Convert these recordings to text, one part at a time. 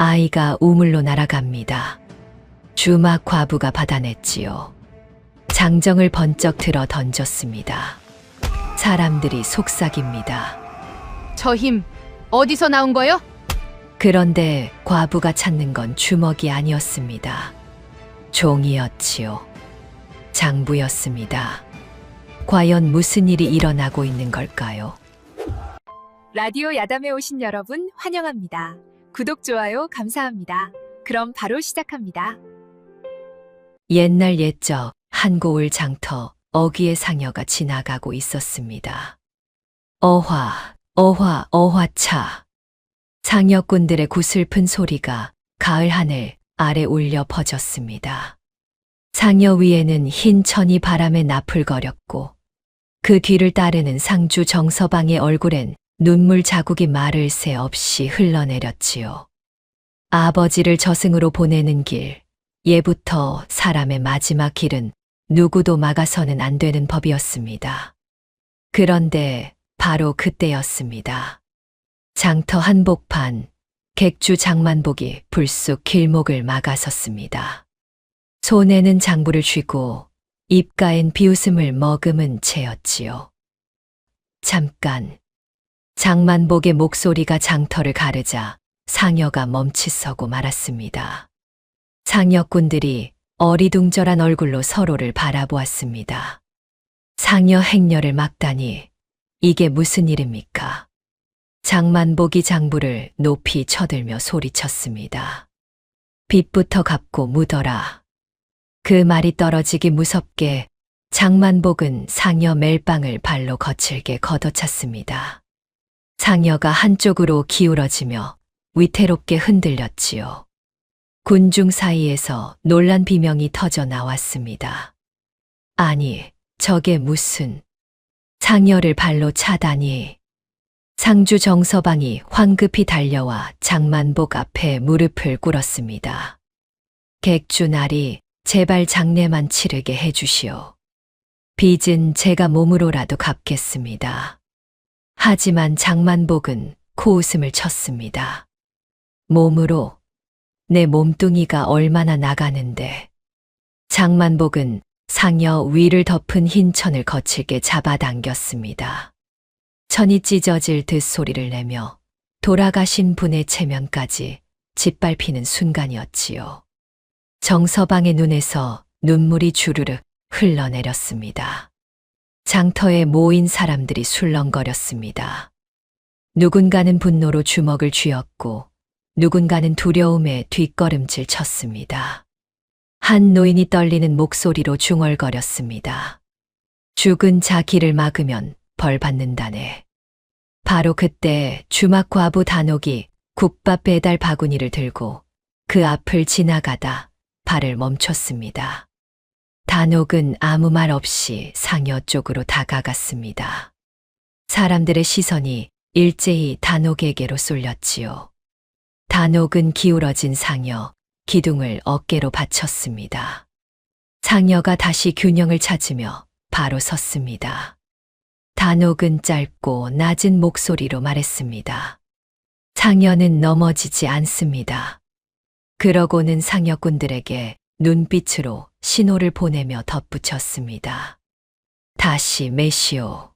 아이가 우물로 날아갑니다. 주막 과부가 받아냈지요. 장정을 번쩍 들어 던졌습니다. 사람들이 속삭입니다. 저 힘 어디서 나온 거요? 그런데 과부가 찾는 건 주먹이 아니었습니다. 종이었지요. 장부였습니다. 과연 무슨 일이 일어나고 있는 걸까요? 라디오 야담에 오신 여러분 환영합니다. 구독, 좋아요 감사합니다. 그럼 바로 시작합니다. 옛날 옛적 한 고을 장터 어귀의 상여가 지나가고 있었습니다. 어화, 어화, 어화차. 상여꾼들의 구슬픈 소리가 가을 하늘 아래 울려 퍼졌습니다. 상여 위에는 흰 천이 바람에 나풀거렸고 그 뒤를 따르는 상주 정서방의 얼굴엔 눈물 자국이 말을 새 없이 흘러내렸지요. 아버지를 저승으로 보내는 길, 예부터 사람의 마지막 길은 누구도 막아서는 안 되는 법이었습니다. 그런데 바로 그때였습니다. 장터 한복판, 객주 장만복이 불쑥 길목을 막아섰습니다. 손에는 장부를 쥐고 입가엔 비웃음을 머금은 채였지요. 잠깐, 장만복의 목소리가 장터를 가르자 상여가 멈칫서고 말았습니다. 상여꾼들이 어리둥절한 얼굴로 서로를 바라보았습니다. 상여 행렬을 막다니 이게 무슨 일입니까? 장만복이 장부를 높이 쳐들며 소리쳤습니다. 빚부터 갚고 묻어라. 그 말이 떨어지기 무섭게 장만복은 상여 멜빵을 발로 거칠게 걷어찼습니다. 상여가 한쪽으로 기울어지며 위태롭게 흔들렸지요. 군중 사이에서 놀란 비명이 터져 나왔습니다. 아니, 저게 무슨... 상여를 발로 차다니... 상주 정서방이 황급히 달려와 장만복 앞에 무릎을 꿇었습니다. 객주나리, 제발 장례만 치르게 해주시오. 빚은 제가 몸으로라도 갚겠습니다. 하지만 장만복은 코웃음을 쳤습니다. 몸으로? 내 몸뚱이가 얼마나 나가는데. 장만복은 상여 위를 덮은 흰 천을 거칠게 잡아당겼습니다. 천이 찢어질 듯 소리를 내며 돌아가신 분의 체면까지 짓밟히는 순간이었지요. 정서방의 눈에서 눈물이 주르륵 흘러내렸습니다. 장터에 모인 사람들이 술렁거렸습니다. 누군가는 분노로 주먹을 쥐었고 누군가는 두려움에 뒷걸음질 쳤습니다. 한 노인이 떨리는 목소리로 중얼거렸습니다. 죽은 자 길을 막으면 벌 받는다네. 바로 그때 주막 과부 단옥이 국밥 배달 바구니를 들고 그 앞을 지나가다 발을 멈췄습니다. 단옥은 아무 말 없이 상여 쪽으로 다가갔습니다. 사람들의 시선이 일제히 단옥에게로 쏠렸지요. 단옥은 기울어진 상여, 기둥을 어깨로 받쳤습니다. 상여가 다시 균형을 찾으며 바로 섰습니다. 단옥은 짧고 낮은 목소리로 말했습니다. 상여는 넘어지지 않습니다. 그러고는 상여꾼들에게 눈빛으로 신호를 보내며 덧붙였습니다. 다시 매시오.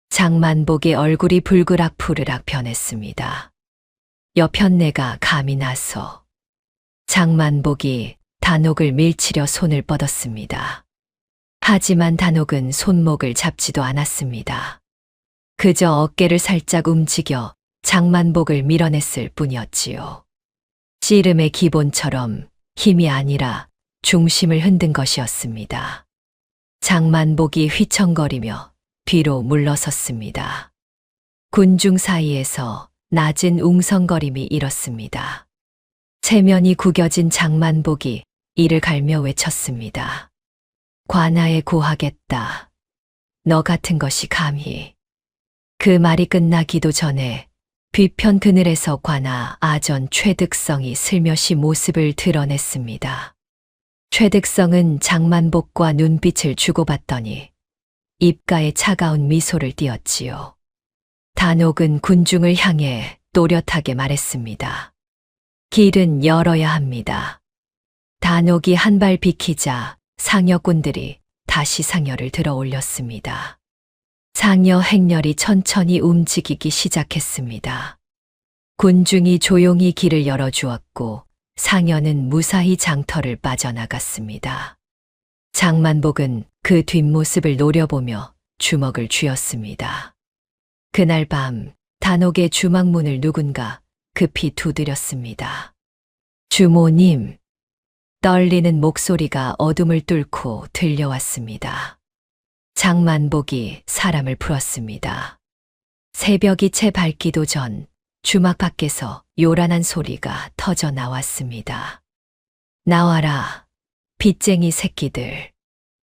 장만복의 얼굴이 불그락 푸르락 변했습니다. 여편네가 감이 나서 장만복이 단옥을 밀치려 손을 뻗었습니다. 하지만 단옥은 손목을 잡지도 않았습니다. 그저 어깨를 살짝 움직여 장만복을 밀어냈을 뿐이었지요. 씨름의 기본처럼 힘이 아니라 중심을 흔든 것이었습니다. 장만복이 휘청거리며 뒤로 물러섰습니다. 군중 사이에서 낮은 웅성거림이 일었습니다. 체면이 구겨진 장만복이 이를 갈며 외쳤습니다. 관아에 고하겠다. 너 같은 것이 감히. 그 말이 끝나기도 전에 뒤편 그늘에서 관아 아전 최득성이 슬며시 모습을 드러냈습니다. 최득성은 장만복과 눈빛을 주고받더니 입가에 차가운 미소를 띄었지요. 단옥은 군중을 향해 또렷하게 말했습니다. 길은 열어야 합니다. 단옥이 한 발 비키자 상여꾼들이 다시 상여를 들어 올렸습니다. 상여 행렬이 천천히 움직이기 시작했습니다. 군중이 조용히 길을 열어주었고 상여는 무사히 장터를 빠져나갔습니다. 장만복은 그 뒷모습을 노려보며 주먹을 쥐었습니다. 그날 밤 단옥의 주막문을 누군가 급히 두드렸습니다. 주모님, 떨리는 목소리가 어둠을 뚫고 들려왔습니다. 장만복이 사람을 풀었습니다. 새벽이 채 밝기도 전 주막 밖에서 요란한 소리가 터져 나왔습니다. 나와라, 빚쟁이 새끼들.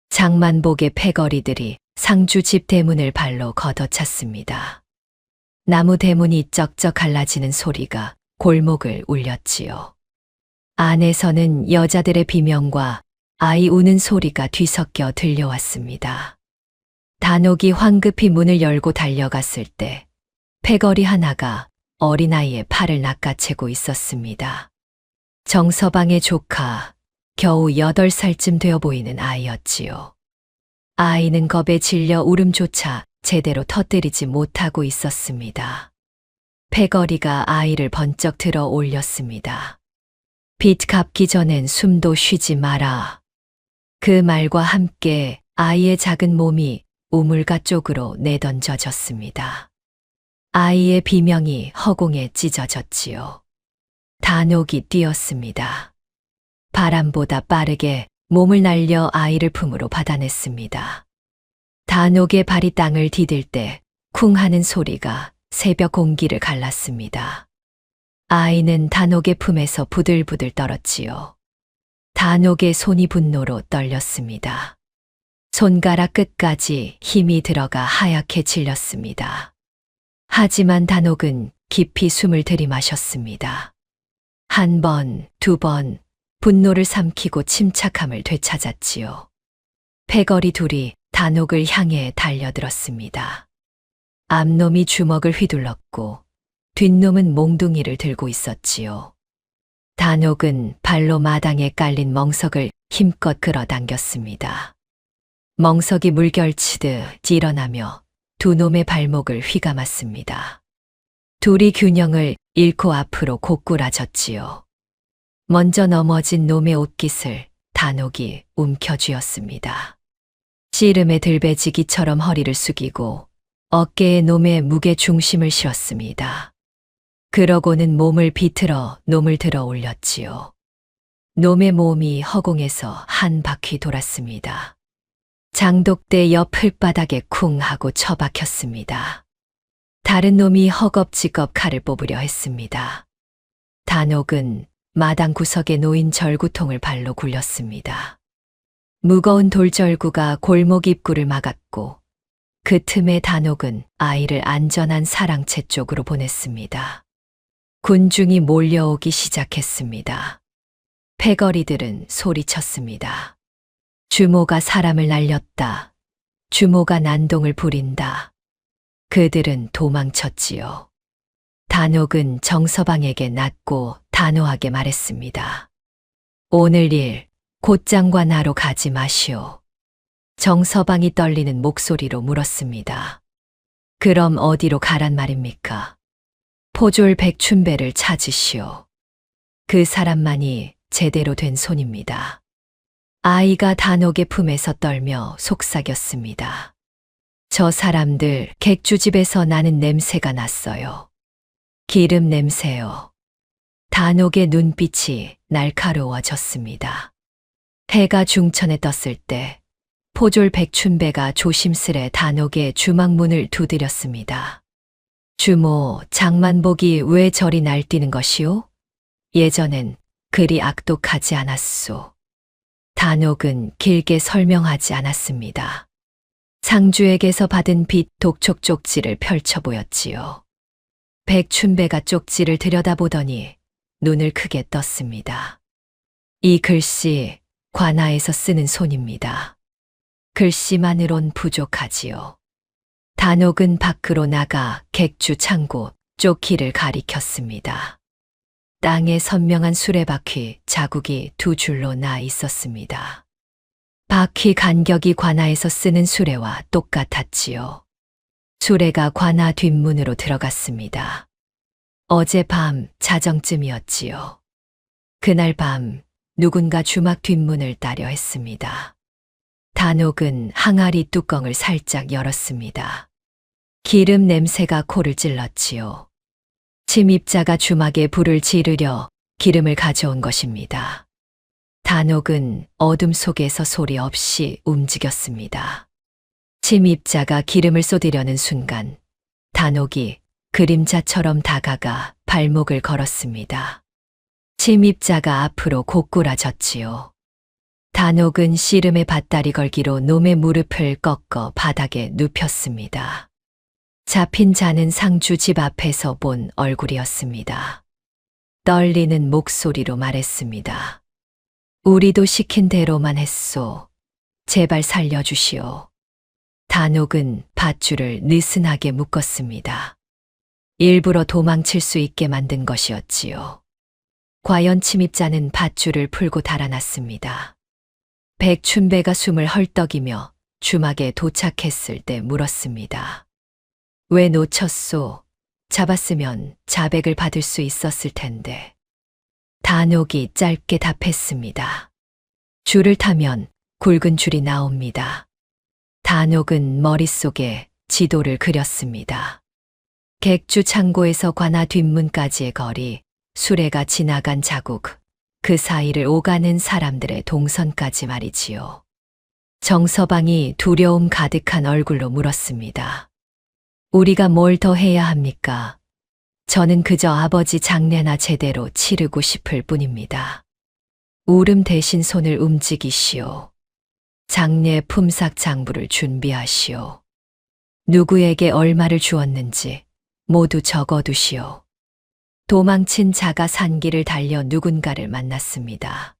장만복의 패거리들이 상주 집 대문을 발로 걷어찼습니다. 나무 대문이 쩍쩍 갈라지는 소리가 골목을 울렸지요. 안에서는 여자들의 비명과 아이 우는 소리가 뒤섞여 들려왔습니다. 단옥이 황급히 문을 열고 달려갔을 때 패거리 하나가 어린아이의 팔을 낚아채고 있었습니다. 정서방의 조카, 겨우 8살쯤 되어 보이는 아이였지요. 아이는 겁에 질려 울음조차 제대로 터뜨리지 못하고 있었습니다. 패거리가 아이를 번쩍 들어 올렸습니다. 빚 갚기 전엔 숨도 쉬지 마라. 그 말과 함께 아이의 작은 몸이 우물가 쪽으로 내던져졌습니다. 아이의 비명이 허공에 찢어졌지요. 단옥이 뛰었습니다. 바람보다 빠르게 몸을 날려 아이를 품으로 받아냈습니다. 단옥의 발이 땅을 디딜 때 쿵 하는 소리가 새벽 공기를 갈랐습니다. 아이는 단옥의 품에서 부들부들 떨었지요. 단옥의 손이 분노로 떨렸습니다. 손가락 끝까지 힘이 들어가 하얗게 질렸습니다. 하지만 단옥은 깊이 숨을 들이마셨습니다. 한 번, 두 번, 분노를 삼키고 침착함을 되찾았지요. 패거리 둘이 단옥을 향해 달려들었습니다. 앞놈이 주먹을 휘둘렀고 뒷놈은 몽둥이를 들고 있었지요. 단옥은 발로 마당에 깔린 멍석을 힘껏 끌어당겼습니다. 멍석이 물결치듯 일어나며 두 놈의 발목을 휘감았습니다. 둘이 균형을 잃고 앞으로 고꾸라졌지요. 먼저 넘어진 놈의 옷깃을 단옥이 움켜쥐었습니다. 씨름의 들배지기처럼 허리를 숙이고 어깨에 놈의 무게 중심을 실었습니다. 그러고는 몸을 비틀어 놈을 들어 올렸지요. 놈의 몸이 허공에서 한 바퀴 돌았습니다. 장독대 옆 흙바닥에 쿵 하고 처박혔습니다. 다른 놈이 허겁지겁 칼을 뽑으려 했습니다. 단옥은 마당 구석에 놓인 절구통을 발로 굴렸습니다. 무거운 돌절구가 골목 입구를 막았고 그 틈에 단옥은 아이를 안전한 사랑채 쪽으로 보냈습니다. 군중이 몰려오기 시작했습니다. 패거리들은 소리쳤습니다. 주모가 사람을 날렸다. 주모가 난동을 부린다. 그들은 도망쳤지요. 단옥은 정서방에게 낮고 단호하게 말했습니다. 오늘 일 곧장과 나로 가지 마시오. 정서방이 떨리는 목소리로 물었습니다. 그럼 어디로 가란 말입니까? 포졸 백춘배를 찾으시오. 그 사람만이 제대로 된 손입니다. 아이가 단옥의 품에서 떨며 속삭였습니다. 저 사람들 객주집에서 나는 냄새가 났어요. 기름 냄새요. 단옥의 눈빛이 날카로워졌습니다. 해가 중천에 떴을 때 포졸 백춘배가 조심스레 단옥의 주막문을 두드렸습니다. 주모, 장만복이 왜 저리 날뛰는 것이오? 예전엔 그리 악독하지 않았소. 단옥은 길게 설명하지 않았습니다. 상주에게서 받은 빚 독촉 쪽지를 펼쳐 보였지요. 백춘배가 쪽지를 들여다보더니 눈을 크게 떴습니다. 이 글씨 관아에서 쓰는 손입니다. 글씨만으론 부족하지요. 단옥은 밖으로 나가 객주 창고 쪽 길을 가리켰습니다. 땅에 선명한 수레바퀴 자국이 두 줄로 나 있었습니다. 바퀴 간격이 관아에서 쓰는 수레와 똑같았지요. 수레가 관아 뒷문으로 들어갔습니다. 어젯밤 자정쯤이었지요. 그날 밤 누군가 주막 뒷문을 따려 했습니다. 단옥은 항아리 뚜껑을 살짝 열었습니다. 기름 냄새가 코를 찔렀지요. 침입자가 주막에 불을 지르려 기름을 가져온 것입니다. 단옥은 어둠 속에서 소리 없이 움직였습니다. 침입자가 기름을 쏟으려는 순간 단옥이 그림자처럼 다가가 발목을 걸었습니다. 침입자가 앞으로 고꾸라졌지요. 단옥은 씨름의 밧다리 걸기로 놈의 무릎을 꺾어 바닥에 눕혔습니다. 잡힌 자는 상주 집 앞에서 본 얼굴이었습니다. 떨리는 목소리로 말했습니다. 우리도 시킨 대로만 했소. 제발 살려주시오. 단옥은 밧줄을 느슨하게 묶었습니다. 일부러 도망칠 수 있게 만든 것이었지요. 과연 침입자는 밧줄을 풀고 달아났습니다. 백춘배가 숨을 헐떡이며 주막에 도착했을 때 물었습니다. 왜 놓쳤소? 잡았으면 자백을 받을 수 있었을 텐데. 단옥이 짧게 답했습니다. 줄을 타면 굵은 줄이 나옵니다. 단옥은 머릿속에 지도를 그렸습니다. 객주 창고에서 관아 뒷문까지의 거리, 수레가 지나간 자국, 그 사이를 오가는 사람들의 동선까지 말이지요. 정서방이 두려움 가득한 얼굴로 물었습니다. 우리가 뭘 더 해야 합니까? 저는 그저 아버지 장례나 제대로 치르고 싶을 뿐입니다. 울음 대신 손을 움직이시오. 장례 품삯 장부를 준비하시오. 누구에게 얼마를 주었는지 모두 적어두시오. 도망친 자가 산길을 달려 누군가를 만났습니다.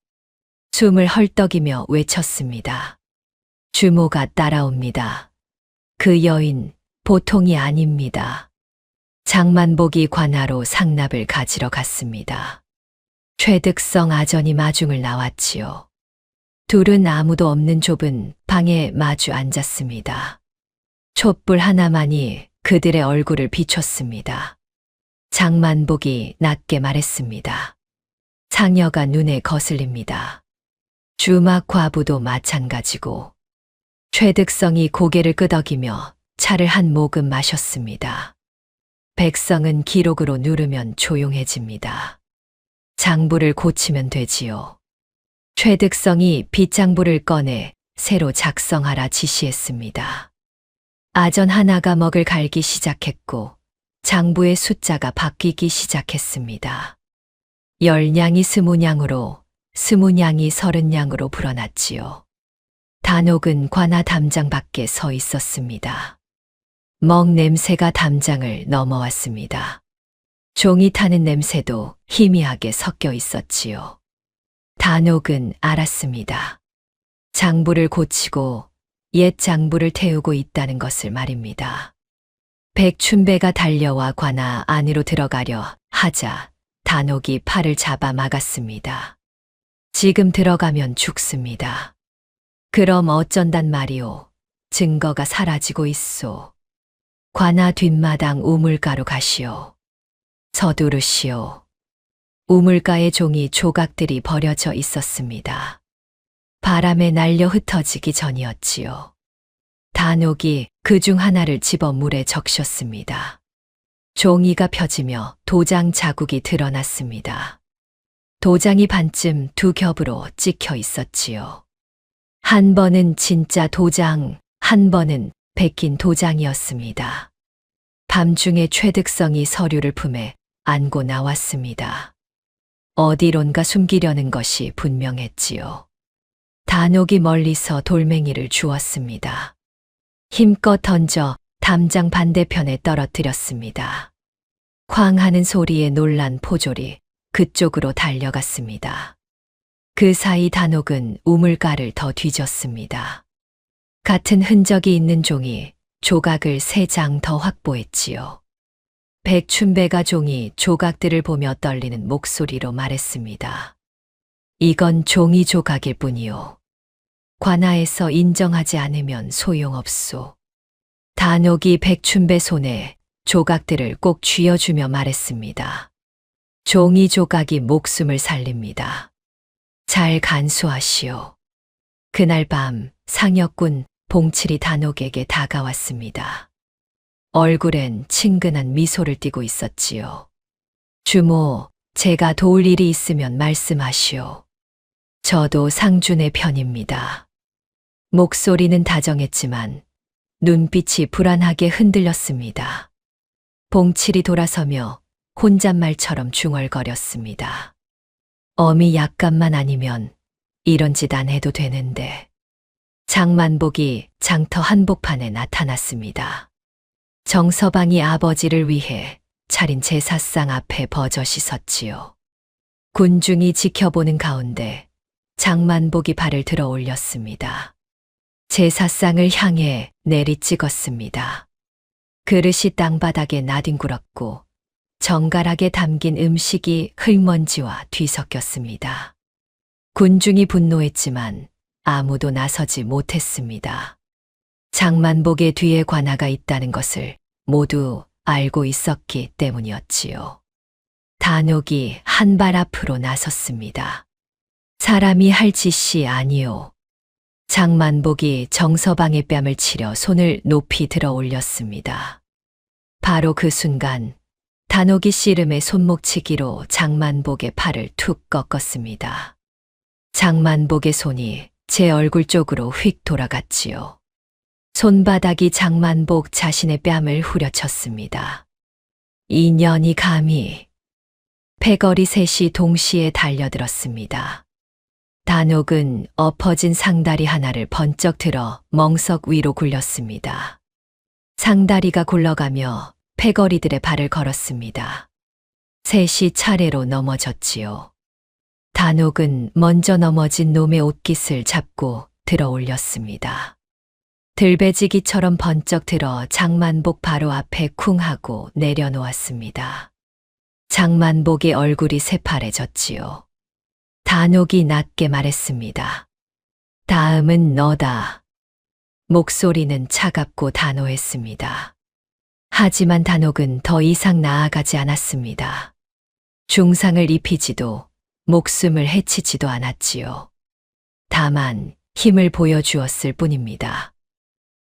숨을 헐떡이며 외쳤습니다. 주모가 따라옵니다. 그 여인 보통이 아닙니다. 장만복이 관아로 상납을 가지러 갔습니다. 최득성 아전이 마중을 나왔지요. 둘은 아무도 없는 좁은 방에 마주 앉았습니다. 촛불 하나만이 그들의 얼굴을 비췄습니다. 장만복이 낮게 말했습니다. 상여가 눈에 거슬립니다. 주막 과부도 마찬가지고. 최득성이 고개를 끄덕이며 차를 한 모금 마셨습니다. 백성은 기록으로 누르면 조용해집니다. 장부를 고치면 되지요. 최득성이 빗장부를 꺼내 새로 작성하라 지시했습니다. 아전 하나가 먹을 갈기 시작했고 장부의 숫자가 바뀌기 시작했습니다. 10냥이 20냥으로 20냥이 30냥으로 불어났지요. 단옥은 관아 담장 밖에 서 있었습니다. 먹 냄새가 담장을 넘어왔습니다. 종이 타는 냄새도 희미하게 섞여 있었지요. 단옥은 알았습니다. 장부를 고치고 옛 장부를 태우고 있다는 것을 말입니다. 백춘배가 달려와 관아 안으로 들어가려 하자 단옥이 팔을 잡아 막았습니다. 지금 들어가면 죽습니다. 그럼 어쩐단 말이오. 증거가 사라지고 있소. 관아 뒷마당 우물가로 가시오. 서두르시오. 우물가에 종이 조각들이 버려져 있었습니다. 바람에 날려 흩어지기 전이었지요. 단옥이 그중 하나를 집어 물에 적셨습니다. 종이가 펴지며 도장 자국이 드러났습니다. 도장이 반쯤 두 겹으로 찍혀 있었지요. 한 번은 진짜 도장, 한 번은 베낀 도장이었습니다. 밤중에 최득성이 서류를 품에 안고 나왔습니다. 어디론가 숨기려는 것이 분명했지요. 단옥이 멀리서 돌멩이를 주었습니다. 힘껏 던져 담장 반대편에 떨어뜨렸습니다. 쾅 하는 소리에 놀란 포졸이 그쪽으로 달려갔습니다. 그 사이 단옥은 우물가를 더 뒤졌습니다. 같은 흔적이 있는 종이 조각을 3장 더 확보했지요. 백춘배가 종이 조각들을 보며 떨리는 목소리로 말했습니다. 이건 종이 조각일 뿐이요. 관아에서 인정하지 않으면 소용없소. 단옥이 백춘배 손에 조각들을 꼭 쥐어주며 말했습니다. 종이 조각이 목숨을 살립니다. 잘 간수하시오. 그날 밤 상혁군 봉칠이 단옥에게 다가왔습니다. 얼굴엔 친근한 미소를 띠고 있었지요. 주모, 제가 도울 일이 있으면 말씀하시오. 저도 상준의 편입니다. 목소리는 다정했지만 눈빛이 불안하게 흔들렸습니다. 봉칠이 돌아서며 혼잣말처럼 중얼거렸습니다. 어미 약간만 아니면 이런 짓 안 해도 되는데. 장만복이 장터 한복판에 나타났습니다. 정서방이 아버지를 위해 차린 제사상 앞에 버젓이 섰지요. 군중이 지켜보는 가운데 장만복이 발을 들어 올렸습니다. 제사상을 향해 내리찍었습니다. 그릇이 땅바닥에 나뒹굴었고 정갈하게 담긴 음식이 흙먼지와 뒤섞였습니다. 군중이 분노했지만 아무도 나서지 못했습니다. 장만복의 뒤에 관아가 있다는 것을 모두 알고 있었기 때문이었지요. 단옥이 한 발 앞으로 나섰습니다. 사람이 할 짓이 아니오. 장만복이 정서방의 뺨을 치려 손을 높이 들어 올렸습니다. 바로 그 순간 단옥이 씨름의 손목치기로 장만복의 팔을 툭 꺾었습니다. 장만복의 손이 제 얼굴 쪽으로 휙 돌아갔지요. 손바닥이 장만복 자신의 뺨을 후려쳤습니다. 인연이 감히. 패거리 셋이 동시에 달려들었습니다. 단옥은 엎어진 상다리 하나를 번쩍 들어 멍석 위로 굴렸습니다. 상다리가 굴러가며 패거리들의 발을 걸었습니다. 셋이 차례로 넘어졌지요. 단옥은 먼저 넘어진 놈의 옷깃을 잡고 들어 올렸습니다. 들배지기처럼 번쩍 들어 장만복 바로 앞에 쿵 하고 내려놓았습니다. 장만복의 얼굴이 새파래졌지요. 단옥이 낮게 말했습니다. 다음은 너다. 목소리는 차갑고 단호했습니다. 하지만 단옥은 더 이상 나아가지 않았습니다. 중상을 입히지도 목숨을 해치지도 않았지요. 다만 힘을 보여주었을 뿐입니다.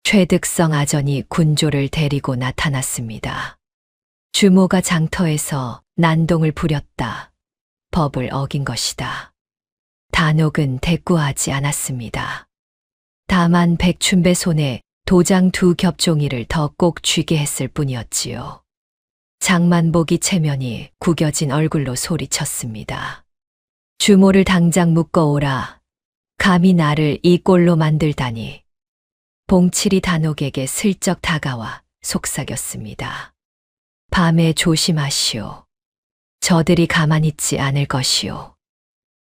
최득성 아전이 군조를 데리고 나타났습니다. 주모가 장터에서 난동을 부렸다. 법을 어긴 것이다. 단옥은 대꾸하지 않았습니다. 다만 백춘배 손에 도장 2겹종이를 더 꼭 쥐게 했을 뿐이었지요. 장만복이 체면이 구겨진 얼굴로 소리쳤습니다. 주모를 당장 묶어오라. 감히 나를 이 꼴로 만들다니. 봉칠이 단옥에게 슬쩍 다가와 속삭였습니다. 밤에 조심하시오. 저들이 가만히 있지 않을 것이오.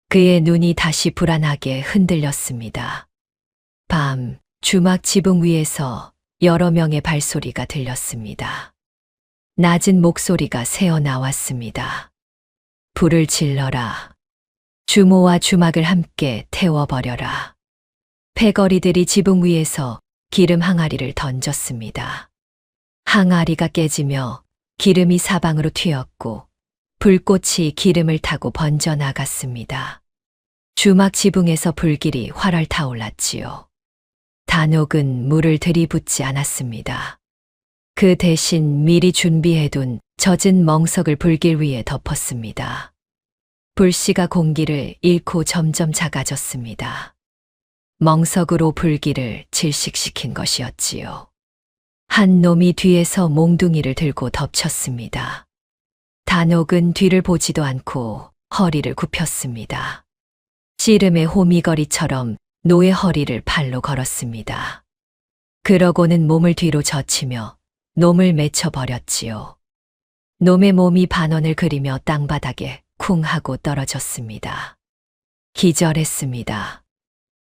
그의 눈이 다시 불안하게 흔들렸습니다. 밤, 주막 지붕 위에서 여러 명의 발소리가 들렸습니다. 낮은 목소리가 새어 나왔습니다. 불을 질러라. 주모와 주막을 함께 태워버려라. 패거리들이 지붕 위에서 기름 항아리를 던졌습니다. 항아리가 깨지며 기름이 사방으로 튀었고 불꽃이 기름을 타고 번져나갔습니다. 주막 지붕에서 불길이 활활 타올랐지요. 단옥은 물을 들이붓지 않았습니다. 그 대신 미리 준비해둔 젖은 멍석을 불길 위에 덮었습니다. 불씨가 공기를 잃고 점점 작아졌습니다. 멍석으로 불길을 질식시킨 것이었지요. 한 놈이 뒤에서 몽둥이를 들고 덮쳤습니다. 단옥은 뒤를 보지도 않고 허리를 굽혔습니다. 씨름의 호미거리처럼 노의 허리를 팔로 걸었습니다. 그러고는 몸을 뒤로 젖히며 놈을 맺혀버렸지요. 놈의 몸이 반원을 그리며 땅바닥에 쿵 하고 떨어졌습니다. 기절했습니다.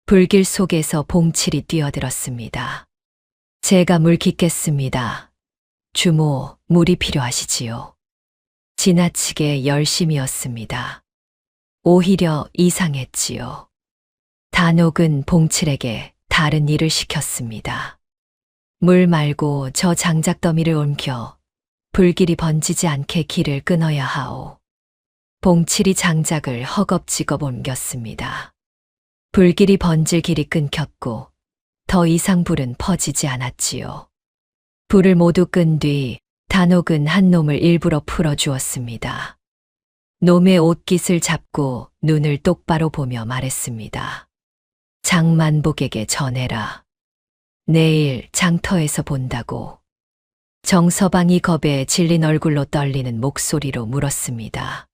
불길 속에서 봉칠이 뛰어들었습니다. 제가 물 깃겠습니다. 주모, 물이 필요하시지요. 지나치게 열심이었습니다. 오히려 이상했지요. 단옥은 봉칠에게 다른 일을 시켰습니다. 물 말고 저 장작더미를 옮겨 불길이 번지지 않게 길을 끊어야 하오. 봉칠이 장작을 허겁지겁 옮겼습니다. 불길이 번질 길이 끊겼고 더 이상 불은 퍼지지 않았지요. 불을 모두 끈 뒤 단옥은 한 놈을 일부러 풀어주었습니다. 놈의 옷깃을 잡고 눈을 똑바로 보며 말했습니다. 장만복에게 전해라. 내일 장터에서 본다고. 정서방이 겁에 질린 얼굴로 떨리는 목소리로 물었습니다.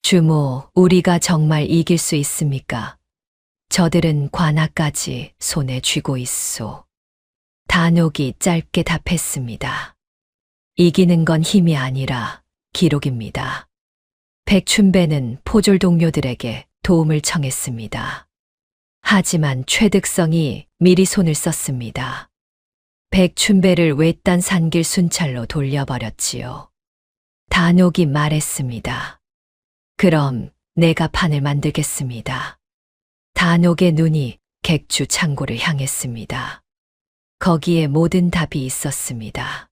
주모, 우리가 정말 이길 수 있습니까? 저들은 관아까지 손에 쥐고 있소. 단옥이 짧게 답했습니다. 이기는 건 힘이 아니라 기록입니다. 백춘배는 포졸 동료들에게 도움을 청했습니다. 하지만 최득성이 미리 손을 썼습니다. 백춘배를 외딴 산길 순찰로 돌려버렸지요. 단옥이 말했습니다. 그럼 내가 판을 만들겠습니다. 단옥의 눈이 객주 창고를 향했습니다. 거기에 모든 답이 있었습니다.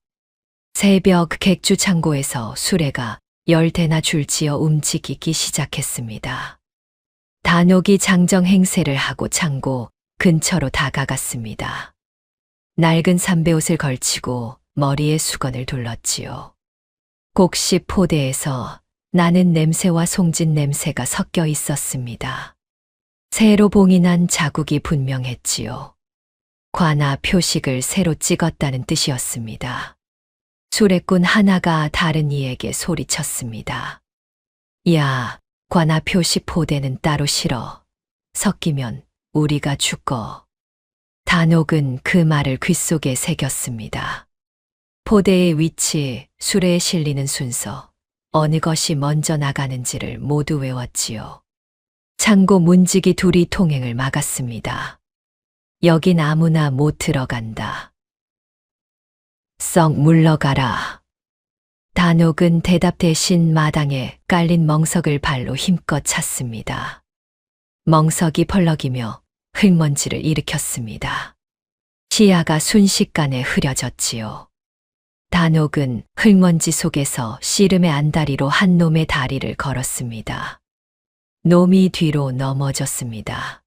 새벽 객주 창고에서 수레가 10대나 줄지어 움직이기 시작했습니다. 단옥이 장정 행세를 하고 창고 근처로 다가갔습니다. 낡은 삼배옷을 걸치고 머리에 수건을 둘렀지요. 곡식 포대에서 나는 냄새와 송진 냄새가 섞여 있었습니다. 새로 봉이 난 자국이 분명했지요. 관아 표식을 새로 찍었다는 뜻이었습니다. 수레꾼 하나가 다른 이에게 소리쳤습니다. 야, 관아 표식 포대는 따로 실어. 섞이면 우리가 죽어. 단옥은 그 말을 귓속에 새겼습니다. 포대의 위치, 수레에 실리는 순서, 어느 것이 먼저 나가는지를 모두 외웠지요. 창고 문지기 둘이 통행을 막았습니다. 여긴 아무나 못 들어간다. 썩 물러가라. 단옥은 대답 대신 마당에 깔린 멍석을 발로 힘껏 찼습니다. 멍석이 펄럭이며 흙먼지를 일으켰습니다. 시야가 순식간에 흐려졌지요. 단옥은 흙먼지 속에서 씨름의 안다리로 한 놈의 다리를 걸었습니다. 놈이 뒤로 넘어졌습니다.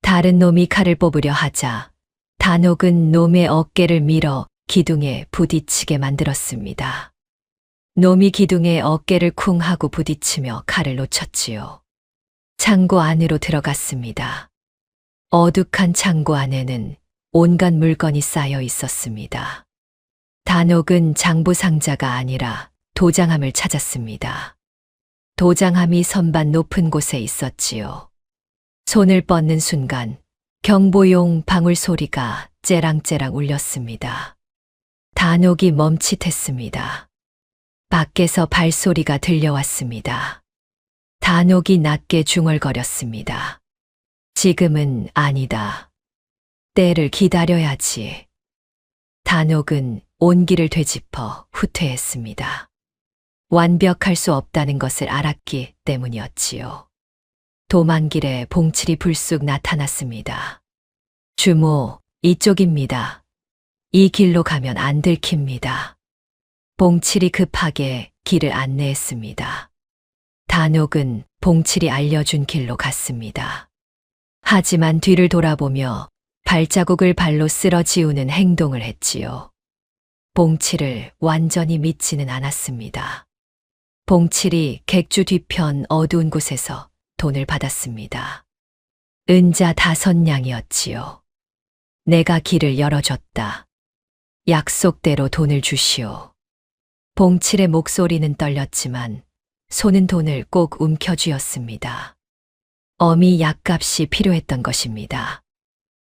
다른 놈이 칼을 뽑으려 하자 단옥은 놈의 어깨를 밀어 기둥에 부딪히게 만들었습니다. 놈이 기둥에 어깨를 쿵 하고 부딪히며 칼을 놓쳤지요. 창고 안으로 들어갔습니다. 어둑한 창고 안에는 온갖 물건이 쌓여 있었습니다. 단옥은 장부 상자가 아니라 도장함을 찾았습니다. 도장함이 선반 높은 곳에 있었지요. 손을 뻗는 순간 경보용 방울 소리가 째랑째랑 울렸습니다. 단옥이 멈칫했습니다. 밖에서 발소리가 들려왔습니다. 단옥이 낮게 중얼거렸습니다. 지금은 아니다. 때를 기다려야지. 단옥은 온기를 되짚어 후퇴했습니다. 완벽할 수 없다는 것을 알았기 때문이었지요. 도만길에 봉칠이 불쑥 나타났습니다. 주모, 이쪽입니다. 이 길로 가면 안 들킵니다. 봉칠이 급하게 길을 안내했습니다. 단옥은 봉칠이 알려준 길로 갔습니다. 하지만 뒤를 돌아보며 발자국을 발로 쓸어 지우는 행동을 했지요. 봉칠을 완전히 믿지는 않았습니다. 봉칠이 객주 뒤편 어두운 곳에서 돈을 받았습니다. 은자 5냥이었지요. 내가 길을 열어줬다. 약속대로 돈을 주시오. 봉칠의 목소리는 떨렸지만 손은 돈을 꼭 움켜쥐었습니다. 어미 약값이 필요했던 것입니다.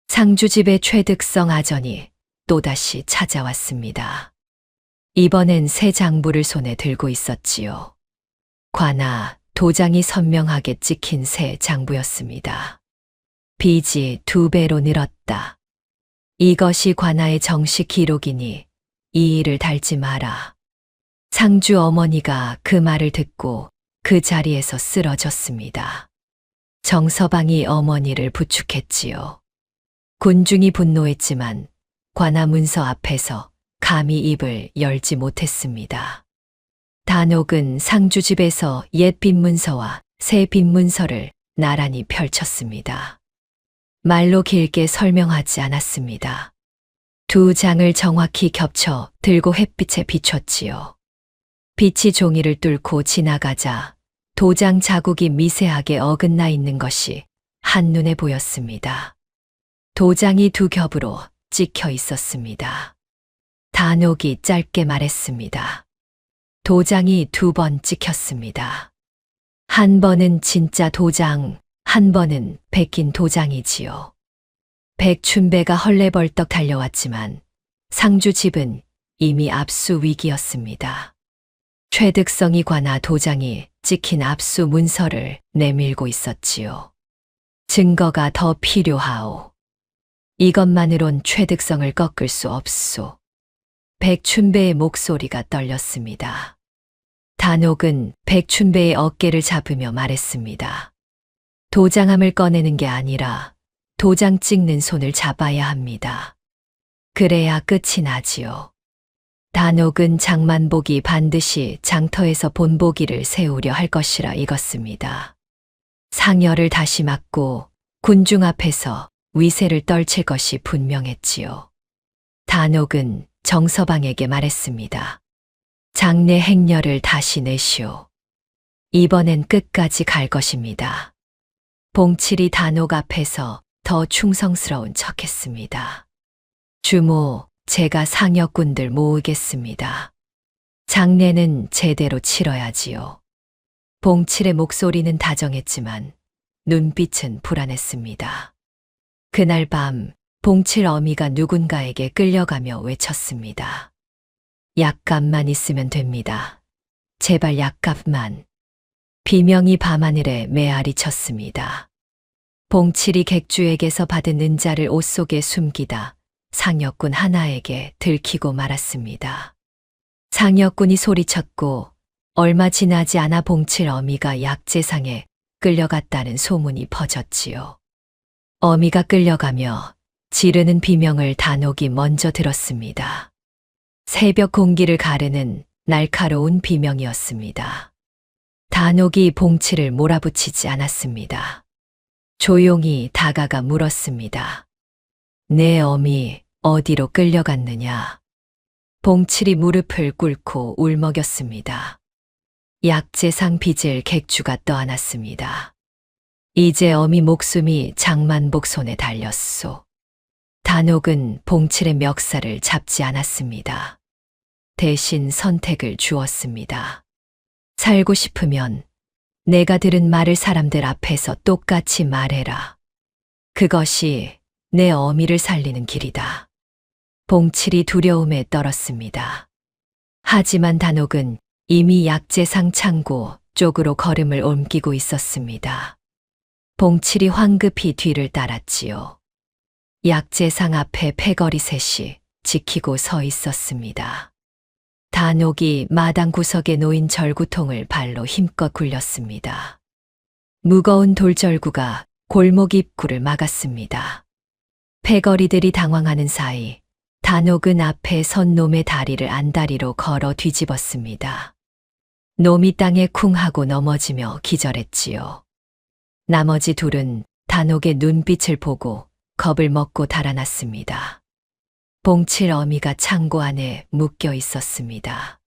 상주집의 최득성 아전이 또다시 찾아왔습니다. 이번엔 새 장부를 손에 들고 있었지요. 관아, 도장이 선명하게 찍힌 새 장부였습니다. 빚이 2배로 늘었다. 이것이 관아의 정식 기록이니 이 일을 달지 마라. 상주 어머니가 그 말을 듣고 그 자리에서 쓰러졌습니다. 정서방이 어머니를 부축했지요. 군중이 분노했지만 관아문서 앞에서 감히 입을 열지 못했습니다. 단옥은 상주 집에서 옛 빈문서와 새 빈문서를 나란히 펼쳤습니다. 말로 길게 설명하지 않았습니다. 두 장을 정확히 겹쳐 들고 햇빛에 비췄지요. 빛이 종이를 뚫고 지나가자 도장 자국이 미세하게 어긋나 있는 것이 한눈에 보였습니다. 도장이 두 겹으로 찍혀 있었습니다. 단옥이 짧게 말했습니다. 도장이 두 번 찍혔습니다. 한 번은 진짜 도장, 한 번은 베낀 도장이지요. 백춘배가 헐레벌떡 달려왔지만 상주 집은 이미 압수 위기였습니다. 최득성이 관아 도장이 찍힌 압수 문서를 내밀고 있었지요. 증거가 더 필요하오. 이것만으론 최득성을 꺾을 수 없소. 백춘배의 목소리가 떨렸습니다. 단옥은 백춘배의 어깨를 잡으며 말했습니다. 도장함을 꺼내는 게 아니라 도장 찍는 손을 잡아야 합니다. 그래야 끝이 나지요. 단옥은 장만복이 반드시 장터에서 본보기를 세우려 할 것이라 익었습니다. 상여를 다시 맞고 군중 앞에서 위세를 떨칠 것이 분명했지요. 단옥은 정서방에게 말했습니다. 장례 행렬을 다시 내시오. 이번엔 끝까지 갈 것입니다. 봉칠이 단옥 앞에서 더 충성스러운 척했습니다. 주모, 제가 상여꾼들 모으겠습니다. 장례는 제대로 치러야지요. 봉칠의 목소리는 다정했지만 눈빛은 불안했습니다. 그날 밤 봉칠 어미가 누군가에게 끌려가며 외쳤습니다. 약값만 있으면 됩니다. 제발 약값만. 비명이 밤하늘에 메아리 쳤습니다. 봉칠이 객주에게서 받은 은자를 옷 속에 숨기다 상여꾼 하나에게 들키고 말았습니다. 상여꾼이 소리쳤고 얼마 지나지 않아 봉칠 어미가 약재상에 끌려갔다는 소문이 퍼졌지요. 어미가 끌려가며 지르는 비명을 단옥이 먼저 들었습니다. 새벽 공기를 가르는 날카로운 비명이었습니다. 단옥이 봉칠을 몰아붙이지 않았습니다. 조용히 다가가 물었습니다. 내 어미 어디로 끌려갔느냐? 봉칠이 무릎을 꿇고 울먹였습니다. 약재상 빚을 객주가 떠안았습니다. 이제 어미 목숨이 장만복 손에 달렸소. 단옥은 봉칠의 멱살을 잡지 않았습니다. 대신 선택을 주었습니다. 살고 싶으면 내가 들은 말을 사람들 앞에서 똑같이 말해라. 그것이 내 어미를 살리는 길이다. 봉칠이 두려움에 떨었습니다. 하지만 단옥은 이미 약재상 창고 쪽으로 걸음을 옮기고 있었습니다. 봉칠이 황급히 뒤를 따랐지요. 약재상 앞에 패거리 셋이 지키고 서 있었습니다. 단옥이 마당 구석에 놓인 절구통을 발로 힘껏 굴렸습니다. 무거운 돌절구가 골목 입구를 막았습니다. 패거리들이 당황하는 사이 단옥은 앞에 선 놈의 다리를 안다리로 걸어 뒤집었습니다. 놈이 땅에 쿵 하고 넘어지며 기절했지요. 나머지 둘은 단옥의 눈빛을 보고 겁을 먹고 달아났습니다. 봉칠 어미가 창고 안에 묶여 있었습니다.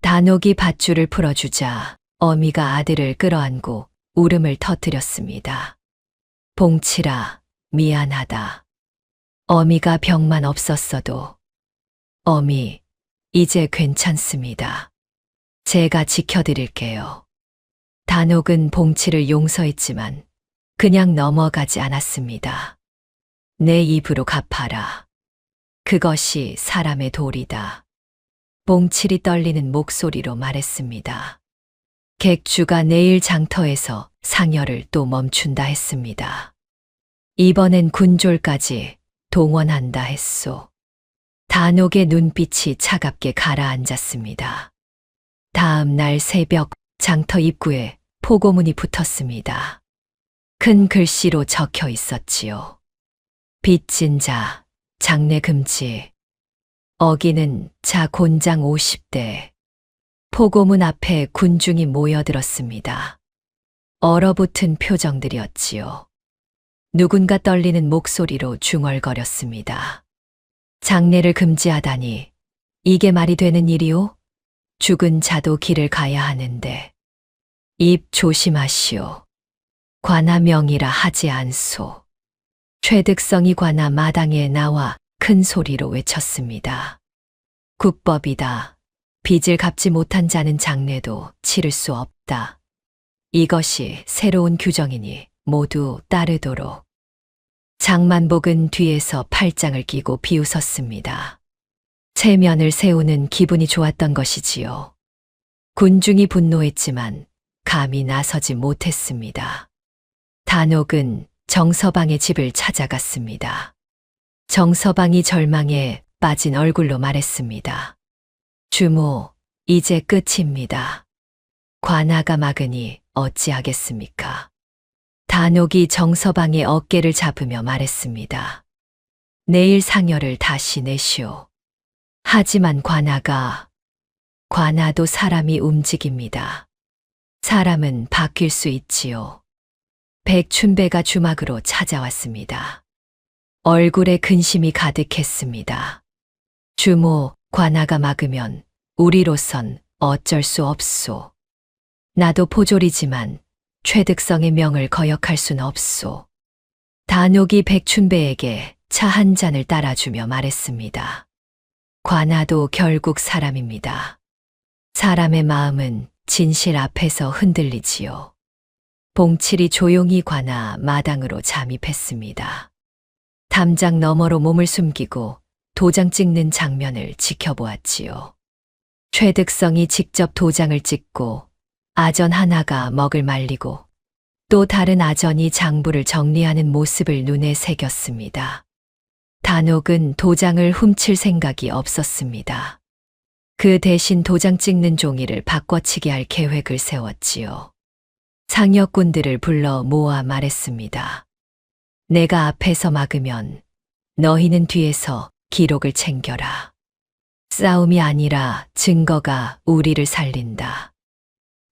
단옥이 밧줄을 풀어주자 어미가 아들을 끌어안고 울음을 터뜨렸습니다. 봉칠아, 미안하다. 어미가 병만 없었어도. 어미, 이제 괜찮습니다. 제가 지켜드릴게요. 단옥은 봉칠을 용서했지만 그냥 넘어가지 않았습니다. 내 입으로 갚아라. 그것이 사람의 도리다. 봉칠이 떨리는 목소리로 말했습니다. 객주가 내일 장터에서 상여를 또 멈춘다 했습니다. 이번엔 군졸까지 동원한다 했소. 단옥의 눈빛이 차갑게 가라앉았습니다. 다음 날 새벽 장터 입구에 포고문이 붙었습니다. 큰 글씨로 적혀 있었지요. 빚진 자, 장례 금지. 어기는 자 곤장 50대. 포고문 앞에 군중이 모여들었습니다. 얼어붙은 표정들이었지요. 누군가 떨리는 목소리로 중얼거렸습니다. 장례를 금지하다니, 이게 말이 되는 일이오? 죽은 자도 길을 가야 하는데. 입 조심하시오. 관아 명이라 하지 않소. 최득성이 관아 마당에 나와 큰 소리로 외쳤습니다. 국법이다. 빚을 갚지 못한 자는 장례도 치를 수 없다. 이것이 새로운 규정이니 모두 따르도록. 장만복은 뒤에서 팔짱을 끼고 비웃었습니다. 체면을 세우는 기분이 좋았던 것이지요. 군중이 분노했지만 감히 나서지 못했습니다. 단옥은 정서방의 집을 찾아갔습니다. 정서방이 절망에 빠진 얼굴로 말했습니다. 주모, 이제 끝입니다. 관아가 막으니 어찌하겠습니까? 단옥이 정서방의 어깨를 잡으며 말했습니다. 내일 상여를 다시 내시오. 하지만 관아도 사람이 움직입니다. 사람은 바뀔 수 있지요. 백춘배가 주막으로 찾아왔습니다. 얼굴에 근심이 가득했습니다. 주모, 관아가 막으면 우리로선 어쩔 수 없소. 나도 포졸이지만 최득성의 명을 거역할 순 없소. 단옥이 백춘배에게 차 한 잔을 따라주며 말했습니다. 관아도 결국 사람입니다. 사람의 마음은 진실 앞에서 흔들리지요. 봉칠이 조용히 관아 마당으로 잠입했습니다. 담장 너머로 몸을 숨기고 도장 찍는 장면을 지켜보았지요. 최득성이 직접 도장을 찍고 아전 하나가 먹을 말리고 또 다른 아전이 장부를 정리하는 모습을 눈에 새겼습니다. 단옥은 도장을 훔칠 생각이 없었습니다. 그 대신 도장 찍는 종이를 바꿔치기 할 계획을 세웠지요. 상여꾼들을 불러 모아 말했습니다. 내가 앞에서 막으면 너희는 뒤에서 기록을 챙겨라. 싸움이 아니라 증거가 우리를 살린다.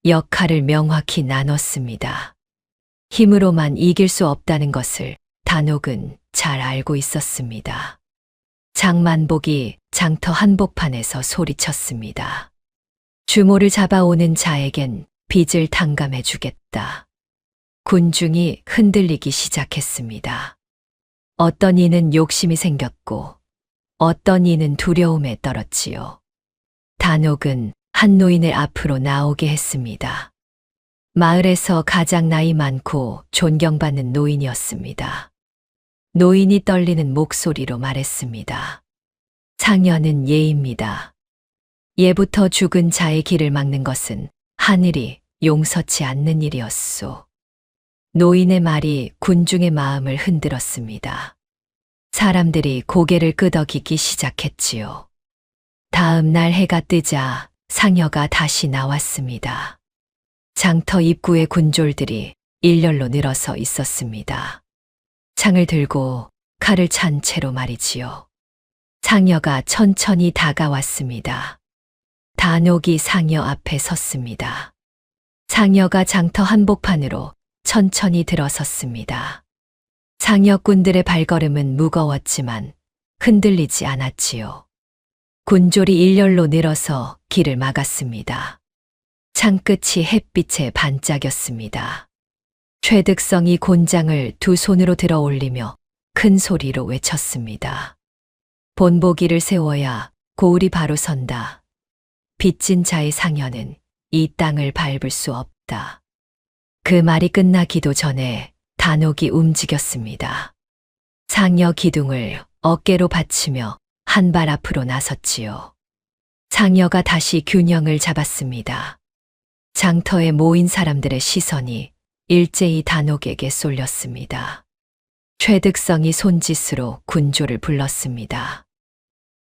역할을 명확히 나눴습니다. 힘으로만 이길 수 없다는 것을 단옥은 잘 알고 있었습니다. 장만복이 장터 한복판에서 소리쳤습니다. 주모를 잡아오는 자에겐 빚을 탕감해 주겠다. 군중이 흔들리기 시작했습니다. 어떤 이는 욕심이 생겼고 어떤 이는 두려움에 떨었지요. 단옥은 한 노인을 앞으로 나오게 했습니다. 마을에서 가장 나이 많고 존경받는 노인이었습니다. 노인이 떨리는 목소리로 말했습니다. 상여는 예입니다. 예부터 죽은 자의 길을 막는 것은 하늘이 용서치 않는 일이었소. 노인의 말이 군중의 마음을 흔들었습니다. 사람들이 고개를 끄덕이기 시작했지요. 다음 날 해가 뜨자 상여가 다시 나왔습니다. 장터 입구에 군졸들이 일렬로 늘어서 있었습니다. 창을 들고 칼을 찬 채로 말이지요. 상여가 천천히 다가왔습니다. 단옥이 상여 앞에 섰습니다. 상여가 장터 한복판으로 천천히 들어섰습니다. 상여꾼들의 발걸음은 무거웠지만 흔들리지 않았지요. 군졸이 일렬로 늘어서 길을 막았습니다. 창끝이 햇빛에 반짝였습니다. 최득성이 곤장을 두 손으로 들어 올리며 큰 소리로 외쳤습니다. 본보기를 세워야 고을이 바로 선다. 빚진 자의 상여는 이 땅을 밟을 수 없다. 그 말이 끝나기도 전에 단옥이 움직였습니다. 상여 기둥을 어깨로 받치며 한 발 앞으로 나섰지요. 상여가 다시 균형을 잡았습니다. 장터에 모인 사람들의 시선이 일제히 단옥에게 쏠렸습니다. 최득성이 손짓으로 군졸을 불렀습니다.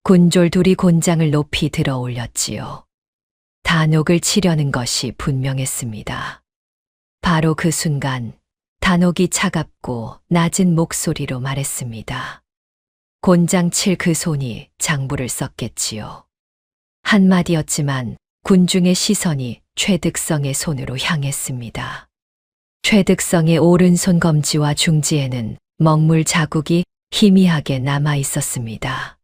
군졸 둘이 곤장을 높이 들어 올렸지요. 단옥을 치려는 것이 분명했습니다. 바로 그 순간 단옥이 차갑고 낮은 목소리로 말했습니다. 곤장 칠 그 손이 장부를 썼겠지요. 한마디였지만 군중의 시선이 최득성의 손으로 향했습니다. 최득성의 오른손 검지와 중지에는 먹물 자국이 희미하게 남아 있었습니다.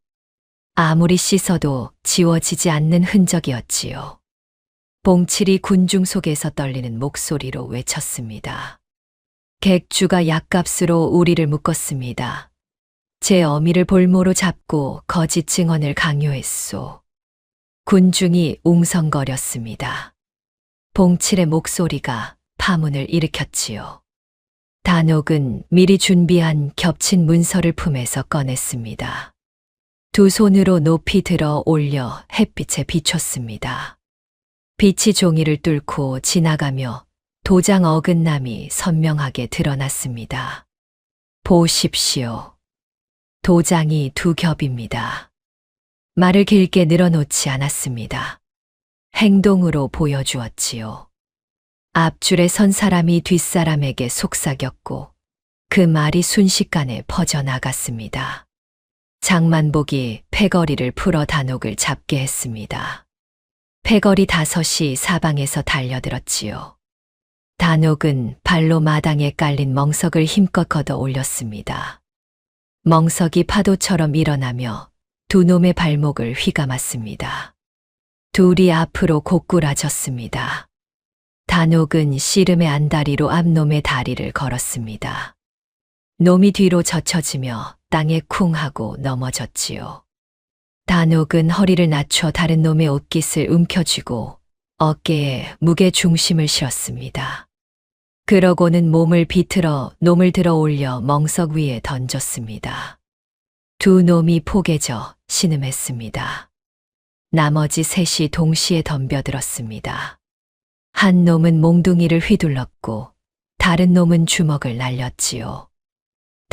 아무리 씻어도 지워지지 않는 흔적이었지요. 봉칠이 군중 속에서 떨리는 목소리로 외쳤습니다. 객주가 약값으로 우리를 묶었습니다. 제 어미를 볼모로 잡고 거짓 증언을 강요했소. 군중이 웅성거렸습니다. 봉칠의 목소리가 파문을 일으켰지요. 단옥은 미리 준비한 겹친 문서를 품에서 꺼냈습니다. 두 손으로 높이 들어 올려 햇빛에 비췄습니다. 빛이 종이를 뚫고 지나가며 도장 어긋남이 선명하게 드러났습니다. 보십시오. 도장이 두 겹입니다. 말을 길게 늘어놓지 않았습니다. 행동으로 보여주었지요. 앞줄에 선 사람이 뒷사람에게 속삭였고 그 말이 순식간에 퍼져나갔습니다. 장만복이 패거리를 풀어 단옥을 잡게 했습니다. 패거리 5이 사방에서 달려들었지요. 단옥은 발로 마당에 깔린 멍석을 힘껏 걷어 올렸습니다. 멍석이 파도처럼 일어나며 두 놈의 발목을 휘감았습니다. 둘이 앞으로 고꾸라졌습니다. 단옥은 씨름의 안다리로 앞놈의 다리를 걸었습니다. 놈이 뒤로 젖혀지며 땅에 쿵 하고 넘어졌지요. 단옥은 허리를 낮춰 다른 놈의 옷깃을 움켜쥐고 어깨에 무게 중심을 실었습니다. 그러고는 몸을 비틀어 놈을 들어 올려 멍석 위에 던졌습니다. 두 놈이 포개져 신음했습니다. 나머지 3이 동시에 덤벼들었습니다. 한 놈은 몽둥이를 휘둘렀고 다른 놈은 주먹을 날렸지요.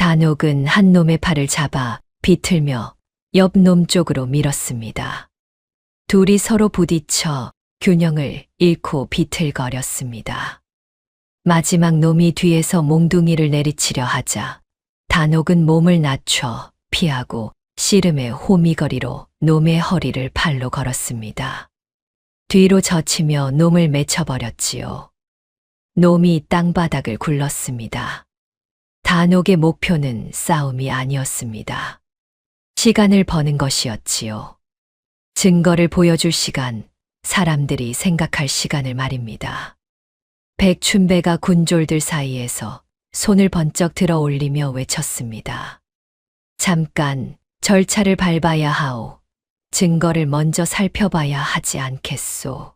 단옥은 한 놈의 팔을 잡아 비틀며 옆 놈 쪽으로 밀었습니다. 둘이 서로 부딪혀 균형을 잃고 비틀거렸습니다. 마지막 놈이 뒤에서 몽둥이를 내리치려 하자 단옥은 몸을 낮춰 피하고 씨름의 호미거리로 놈의 허리를 팔로 걸었습니다. 뒤로 젖히며 놈을 맺혀버렸지요. 놈이 땅바닥을 굴렀습니다. 단옥의 목표는 싸움이 아니었습니다. 시간을 버는 것이었지요. 증거를 보여줄 시간, 사람들이 생각할 시간을 말입니다. 백춘배가 군졸들 사이에서 손을 번쩍 들어 올리며 외쳤습니다. 잠깐 절차를 밟아야 하오. 증거를 먼저 살펴봐야 하지 않겠소.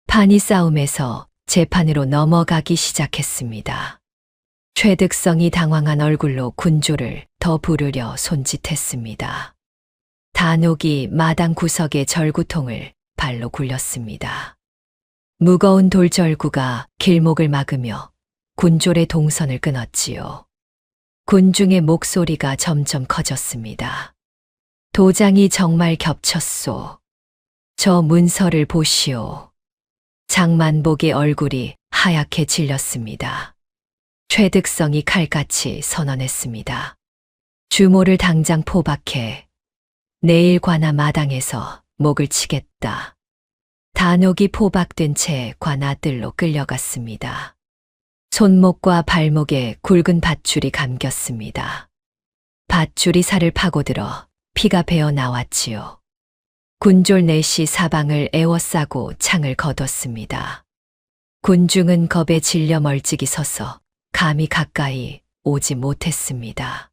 판이 싸움에서 재판으로 넘어가기 시작했습니다. 최득성이 당황한 얼굴로 군졸을 더 부르려 손짓했습니다. 단옥이 마당 구석의 절구통을 발로 굴렸습니다. 무거운 돌절구가 길목을 막으며 군졸의 동선을 끊었지요. 군중의 목소리가 점점 커졌습니다. 도장이 정말 겹쳤소. 저 문서를 보시오. 장만복의 얼굴이 하얗게 질렸습니다. 최득성이 칼같이 선언했습니다. 주모를 당장 포박해 내일 관아 마당에서 목을 치겠다. 단옥이 포박된 채 관아 뜰로 끌려갔습니다. 손목과 발목에 굵은 밧줄이 감겼습니다. 밧줄이 살을 파고들어 피가 배어 나왔지요. 군졸 4이 사방을 에워싸고 창을 거뒀습니다. 군중은 겁에 질려 멀찍이 서서 감히 가까이 오지 못했습니다.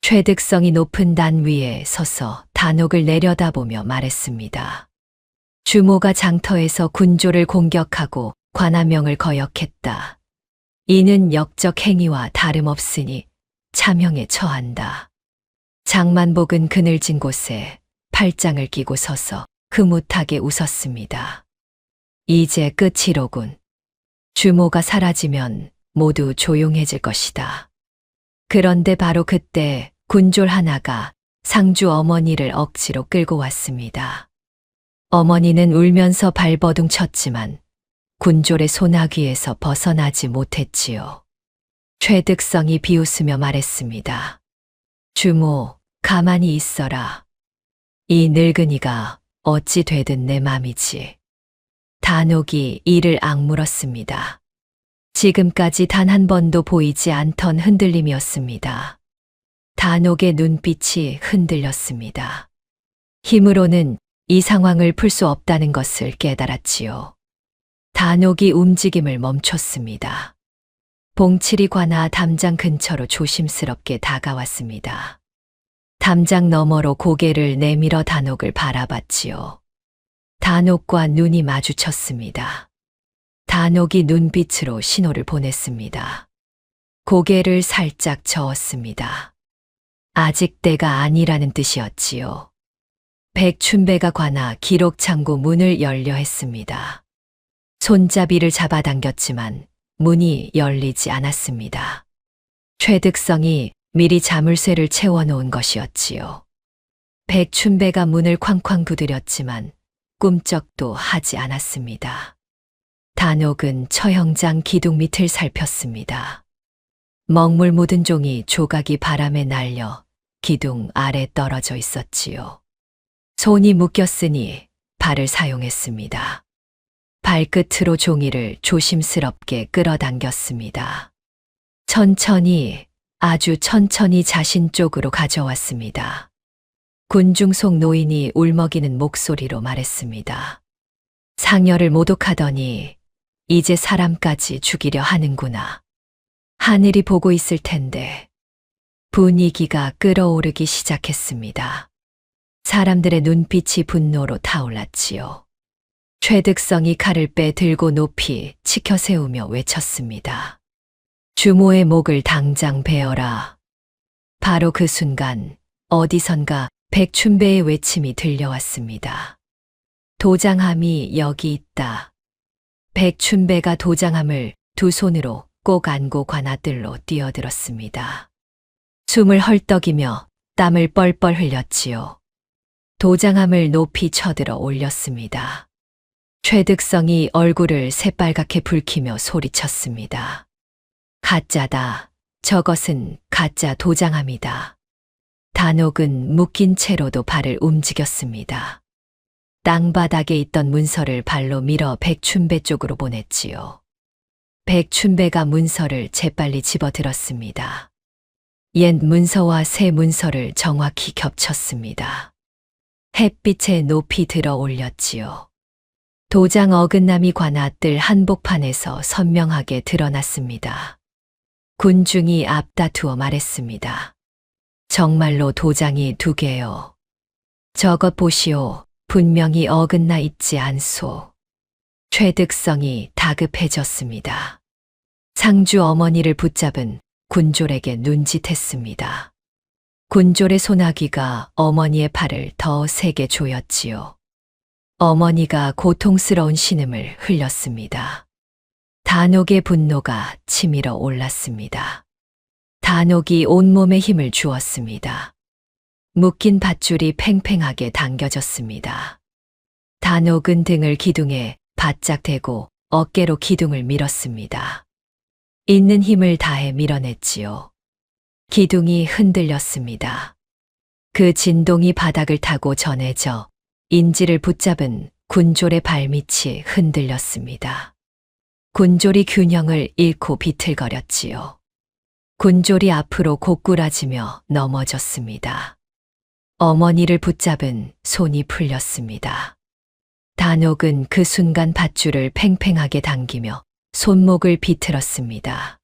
최득성이 높은 단 위에 서서 단옥을 내려다보며 말했습니다. 주모가 장터에서 군졸을 공격하고 관아명을 거역했다. 이는 역적 행위와 다름없으니 차명에 처한다. 장만복은 그늘진 곳에 팔짱을 끼고 서서 흐뭇하게 웃었습니다. 이제 끝이로군. 주모가 사라지면 모두 조용해질 것이다. 그런데 바로 그때 군졸 하나가 상주 어머니를 억지로 끌고 왔습니다. 어머니는 울면서 발버둥 쳤지만 군졸의 소나귀에서 벗어나지 못했지요. 최득성이 비웃으며 말했습니다. 주모, 가만히 있어라. 이 늙은이가 어찌 되든 내 맘이지. 단옥이 이를 악물었습니다. 지금까지 단 한 번도 보이지 않던 흔들림이었습니다. 단옥의 눈빛이 흔들렸습니다. 힘으로는 이 상황을 풀 수 없다는 것을 깨달았지요. 단옥이 움직임을 멈췄습니다. 봉칠이 관아 담장 근처로 조심스럽게 다가왔습니다. 담장 너머로 고개를 내밀어 단옥을 바라봤지요. 단옥과 눈이 마주쳤습니다. 단옥이 눈빛으로 신호를 보냈습니다. 고개를 살짝 저었습니다. 아직 때가 아니라는 뜻이었지요. 백춘배가 관아 기록창고 문을 열려 했습니다. 손잡이를 잡아당겼지만 문이 열리지 않았습니다. 최득성이 미리 자물쇠를 채워놓은 것이었지요. 백춘배가 문을 쾅쾅 두드렸지만 꿈쩍도 하지 않았습니다. 단옥은 처형장 기둥 밑을 살폈습니다. 먹물 묻은 종이 조각이 바람에 날려 기둥 아래 떨어져 있었지요. 손이 묶였으니 발을 사용했습니다. 발끝으로 종이를 조심스럽게 끌어당겼습니다. 천천히, 아주 천천히 자신 쪽으로 가져왔습니다. 군중속 노인이 울먹이는 목소리로 말했습니다. 상여를 모독하더니 이제 사람까지 죽이려 하는구나. 하늘이 보고 있을 텐데. 분위기가 끓어오르기 시작했습니다. 사람들의 눈빛이 분노로 타올랐지요. 최득성이 칼을 빼 들고 높이 치켜 세우며 외쳤습니다. 주모의 목을 당장 베어라. 바로 그 순간 어디선가 백춘배의 외침이 들려왔습니다. 도장함이 여기 있다. 백춘배가 도장함을 두 손으로 꼭 안고 관아뜰로 뛰어들었습니다. 숨을 헐떡이며 땀을 뻘뻘 흘렸지요. 도장함을 높이 쳐들어 올렸습니다. 최득성이 얼굴을 새빨갛게 붉히며 소리쳤습니다. 가짜다. 저것은 가짜 도장함이다. 단옥은 묶인 채로도 발을 움직였습니다. 땅바닥에 있던 문서를 발로 밀어 백춘배 쪽으로 보냈지요. 백춘배가 문서를 재빨리 집어들었습니다. 옛 문서와 새 문서를 정확히 겹쳤습니다. 햇빛에 높이 들어 올렸지요. 도장 어긋남이 관아뜰 한복판에서 선명하게 드러났습니다. 군중이 앞다투어 말했습니다. 정말로 도장이 두 개요. 저것 보시오. 분명히 어긋나 있지 않소. 최득성이 다급해졌습니다. 상주 어머니를 붙잡은 군졸에게 눈짓했습니다. 군졸의 소나귀가 어머니의 팔을 더 세게 조였지요. 어머니가 고통스러운 신음을 흘렸습니다. 단옥의 분노가 치밀어 올랐습니다. 단옥이 온몸에 힘을 주었습니다. 묶인 밧줄이 팽팽하게 당겨졌습니다. 단옥은 등을 기둥에 바짝 대고 어깨로 기둥을 밀었습니다. 있는 힘을 다해 밀어냈지요. 기둥이 흔들렸습니다. 그 진동이 바닥을 타고 전해져 인지를 붙잡은 군졸의 발밑이 흔들렸습니다. 군졸이 균형을 잃고 비틀거렸지요. 군졸이 앞으로 고꾸라지며 넘어졌습니다. 어머니를 붙잡은 손이 풀렸습니다. 단옥은 그 순간 밧줄을 팽팽하게 당기며 손목을 비틀었습니다.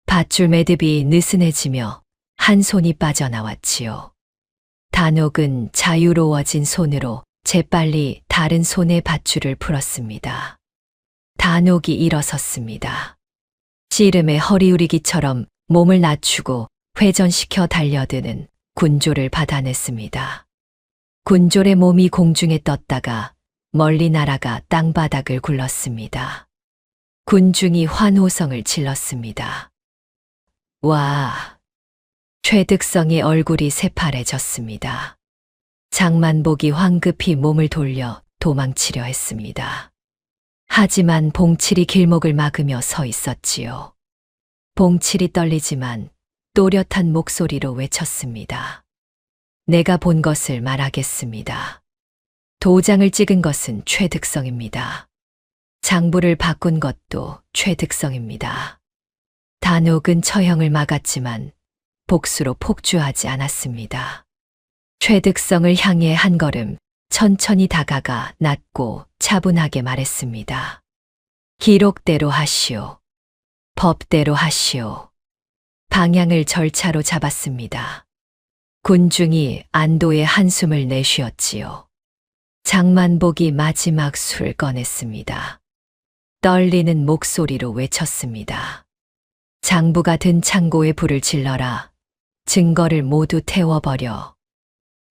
밧줄 매듭이 느슨해지며 한 손이 빠져나왔지요. 단옥은 자유로워진 손으로 재빨리 다른 손의 밧줄을 풀었습니다. 단옥이 일어섰습니다. 씨름의 허리우리기처럼 몸을 낮추고 회전시켜 달려드는 군졸을 받아냈습니다. 군졸의 몸이 공중에 떴다가 멀리 날아가 땅바닥을 굴렀습니다. 군중이 환호성을 질렀습니다. 와! 최득성의 얼굴이 새파래졌습니다. 장만복이 황급히 몸을 돌려 도망치려 했습니다. 하지만 봉칠이 길목을 막으며 서 있었지요. 봉칠이 떨리지만 또렷한 목소리로 외쳤습니다. 내가 본 것을 말하겠습니다. 도장을 찍은 것은 최득성입니다. 장부를 바꾼 것도 최득성입니다. 단옥은 처형을 막았지만 복수로 폭주하지 않았습니다. 최득성을 향해 한 걸음 천천히 다가가 낮고 차분하게 말했습니다. 기록대로 하시오. 법대로 하시오. 방향을 절차로 잡았습니다. 군중이 안도의 한숨을 내쉬었지요. 장만복이 마지막 술을 꺼냈습니다. 떨리는 목소리로 외쳤습니다. 장부가 든 창고에 불을 질러라. 증거를 모두 태워버려.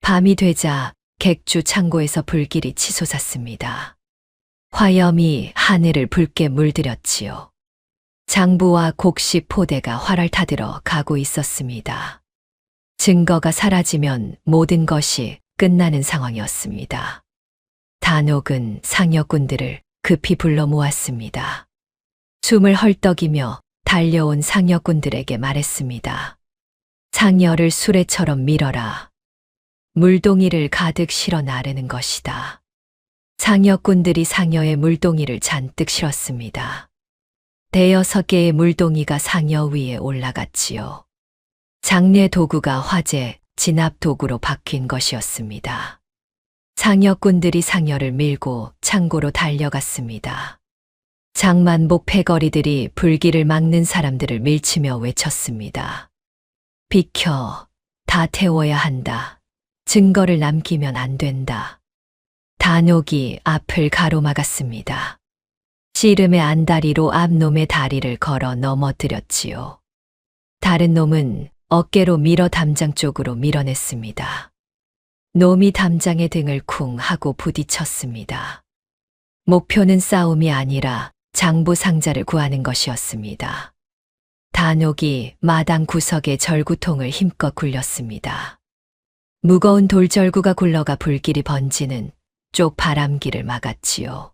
밤이 되자 객주 창고에서 불길이 치솟았습니다. 화염이 하늘을 붉게 물들였지요. 장부와 곡식 포대가 활을 타들어 가고 있었습니다. 증거가 사라지면 모든 것이 끝나는 상황이었습니다. 단옥은 상여꾼들을 급히 불러 모았습니다. 숨을 헐떡이며 달려온 상여꾼들에게 말했습니다. 상여를 수레처럼 밀어라. 물동이를 가득 실어 나르는 것이다. 상여꾼들이 상여의 물동이를 잔뜩 실었습니다. 대여섯 개의 물동이가 상여 위에 올라갔지요. 장례 도구가 화재, 진압 도구로 바뀐 것이었습니다. 상여꾼들이 상여를 밀고 창고로 달려갔습니다. 장만복 패거리들이 불길을 막는 사람들을 밀치며 외쳤습니다. 비켜, 다 태워야 한다. 증거를 남기면 안 된다. 단옥이 앞을 가로막았습니다. 씨름의 안다리로 앞놈의 다리를 걸어 넘어뜨렸지요. 다른 놈은 어깨로 밀어 담장 쪽으로 밀어냈습니다. 놈이 담장의 등을 쿵 하고 부딪혔습니다. 목표는 싸움이 아니라 장부 상자를 구하는 것이었습니다. 단옥이 마당 구석에 절구통을 힘껏 굴렸습니다. 무거운 돌절구가 굴러가 불길이 번지는 쪽 바람길을 막았지요.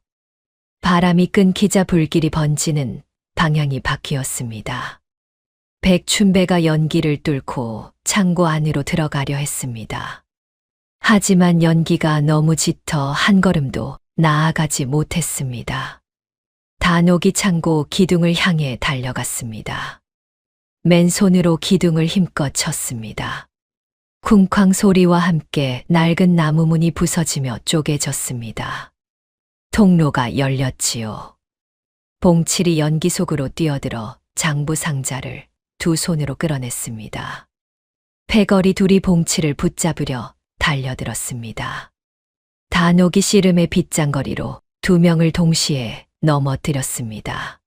바람이 끊기자 불길이 번지는 방향이 바뀌었습니다. 백춘배가 연기를 뚫고 창고 안으로 들어가려 했습니다. 하지만 연기가 너무 짙어 한 걸음도 나아가지 못했습니다. 단옥이 창고 기둥을 향해 달려갔습니다. 맨손으로 기둥을 힘껏 쳤습니다. 쿵쾅 소리와 함께 낡은 나무문이 부서지며 쪼개졌습니다. 통로가 열렸지요. 봉칠이 연기 속으로 뛰어들어 장부 상자를 두 손으로 끌어냈습니다. 패거리 둘이 봉칠을 붙잡으려 달려들었습니다. 단옥이 씨름의 빗장거리로 두 명을 동시에 넘어뜨렸습니다.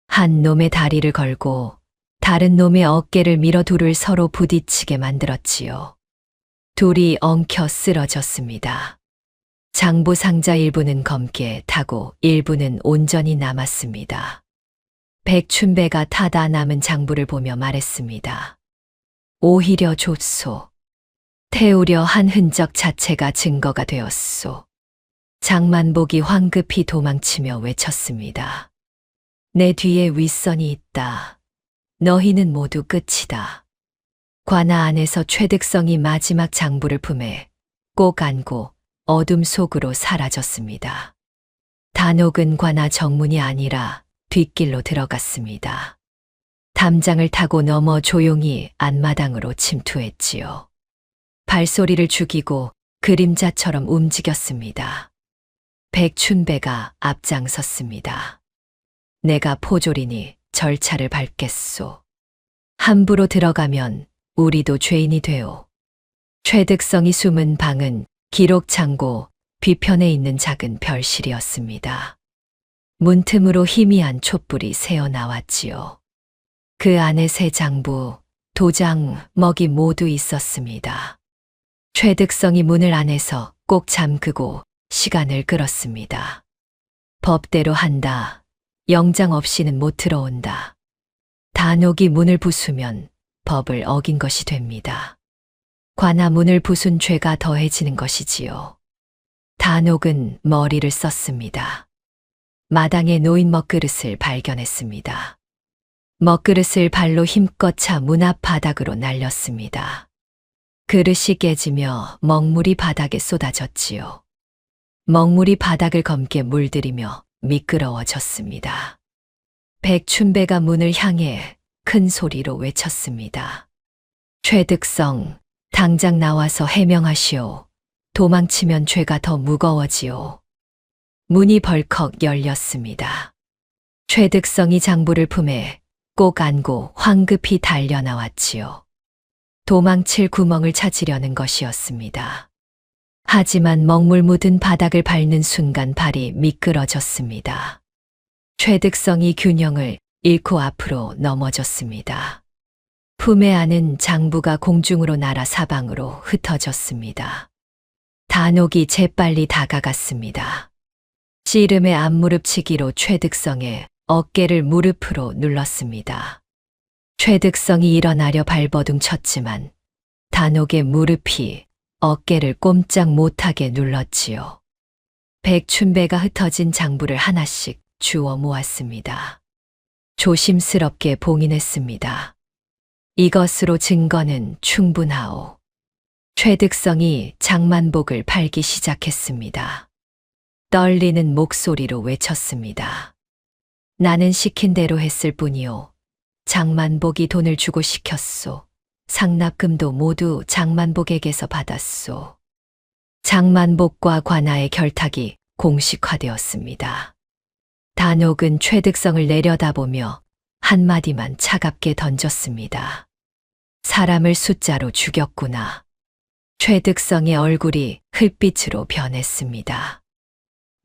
한 놈의 다리를 걸고 다른 놈의 어깨를 밀어 둘을 서로 부딪히게 만들었지요. 둘이 엉켜 쓰러졌습니다. 장부 상자 일부는 검게 타고 일부는 온전히 남았습니다. 백춘배가 타다 남은 장부를 보며 말했습니다. 오히려 좋소. 태우려 한 흔적 자체가 증거가 되었소. 장만복이 황급히 도망치며 외쳤습니다. 내 뒤에 윗선이 있다. 너희는 모두 끝이다. 관아 안에서 최득성이 마지막 장부를 품에 꼭 안고 어둠 속으로 사라졌습니다. 단옥은 관아 정문이 아니라 뒷길로 들어갔습니다. 담장을 타고 넘어 조용히 안마당으로 침투했지요. 발소리를 죽이고 그림자처럼 움직였습니다. 백춘배가 앞장섰습니다. 내가 포졸이니 절차를 밟겠소. 함부로 들어가면 우리도 죄인이 되오. 최득성이 숨은 방은 기록창고 뒤편에 있는 작은 별실이었습니다. 문틈으로 희미한 촛불이 새어나왔지요. 그 안에 새 장부, 도장, 먹이 모두 있었습니다. 최득성이 문을 안에서 꼭 잠그고 시간을 끌었습니다. 법대로 한다. 영장 없이는 못 들어온다. 단옥이 문을 부수면 법을 어긴 것이 됩니다. 관아문을 부순 죄가 더해지는 것이지요. 단옥은 머리를 썼습니다. 마당에 놓인 먹그릇을 발견했습니다. 먹그릇을 발로 힘껏 차 문 앞 바닥으로 날렸습니다. 그릇이 깨지며 먹물이 바닥에 쏟아졌지요. 먹물이 바닥을 검게 물들이며 미끄러워졌습니다. 백춘배가 문을 향해 큰 소리로 외쳤습니다. 최득성, 당장 나와서 해명하시오. 도망치면 죄가 더 무거워지오. 문이 벌컥 열렸습니다. 최득성이 장부를 품에 꼭 안고 황급히 달려 나왔지요. 도망칠 구멍을 찾으려는 것이었습니다. 하지만 먹물 묻은 바닥을 밟는 순간 발이 미끄러졌습니다. 최득성이 균형을 잃고 앞으로 넘어졌습니다. 품에 안은 장부가 공중으로 날아 사방으로 흩어졌습니다. 단옥이 재빨리 다가갔습니다. 씨름의 앞무릎치기로 최득성의 어깨를 무릎으로 눌렀습니다. 최득성이 일어나려 발버둥 쳤지만 단옥의 무릎이 어깨를 꼼짝 못하게 눌렀지요. 백춘배가 흩어진 장부를 하나씩 주워 모았습니다. 조심스럽게 봉인했습니다. 이것으로 증거는 충분하오. 최득성이 장만복을 팔기 시작했습니다. 떨리는 목소리로 외쳤습니다. 나는 시킨 대로 했을 뿐이오. 장만복이 돈을 주고 시켰소. 상납금도 모두 장만복에게서 받았소. 장만복과 관아의 결탁이 공식화되었습니다. 단옥은 최득성을 내려다보며 한마디만 차갑게 던졌습니다. 사람을 숫자로 죽였구나. 최득성의 얼굴이 흙빛으로 변했습니다.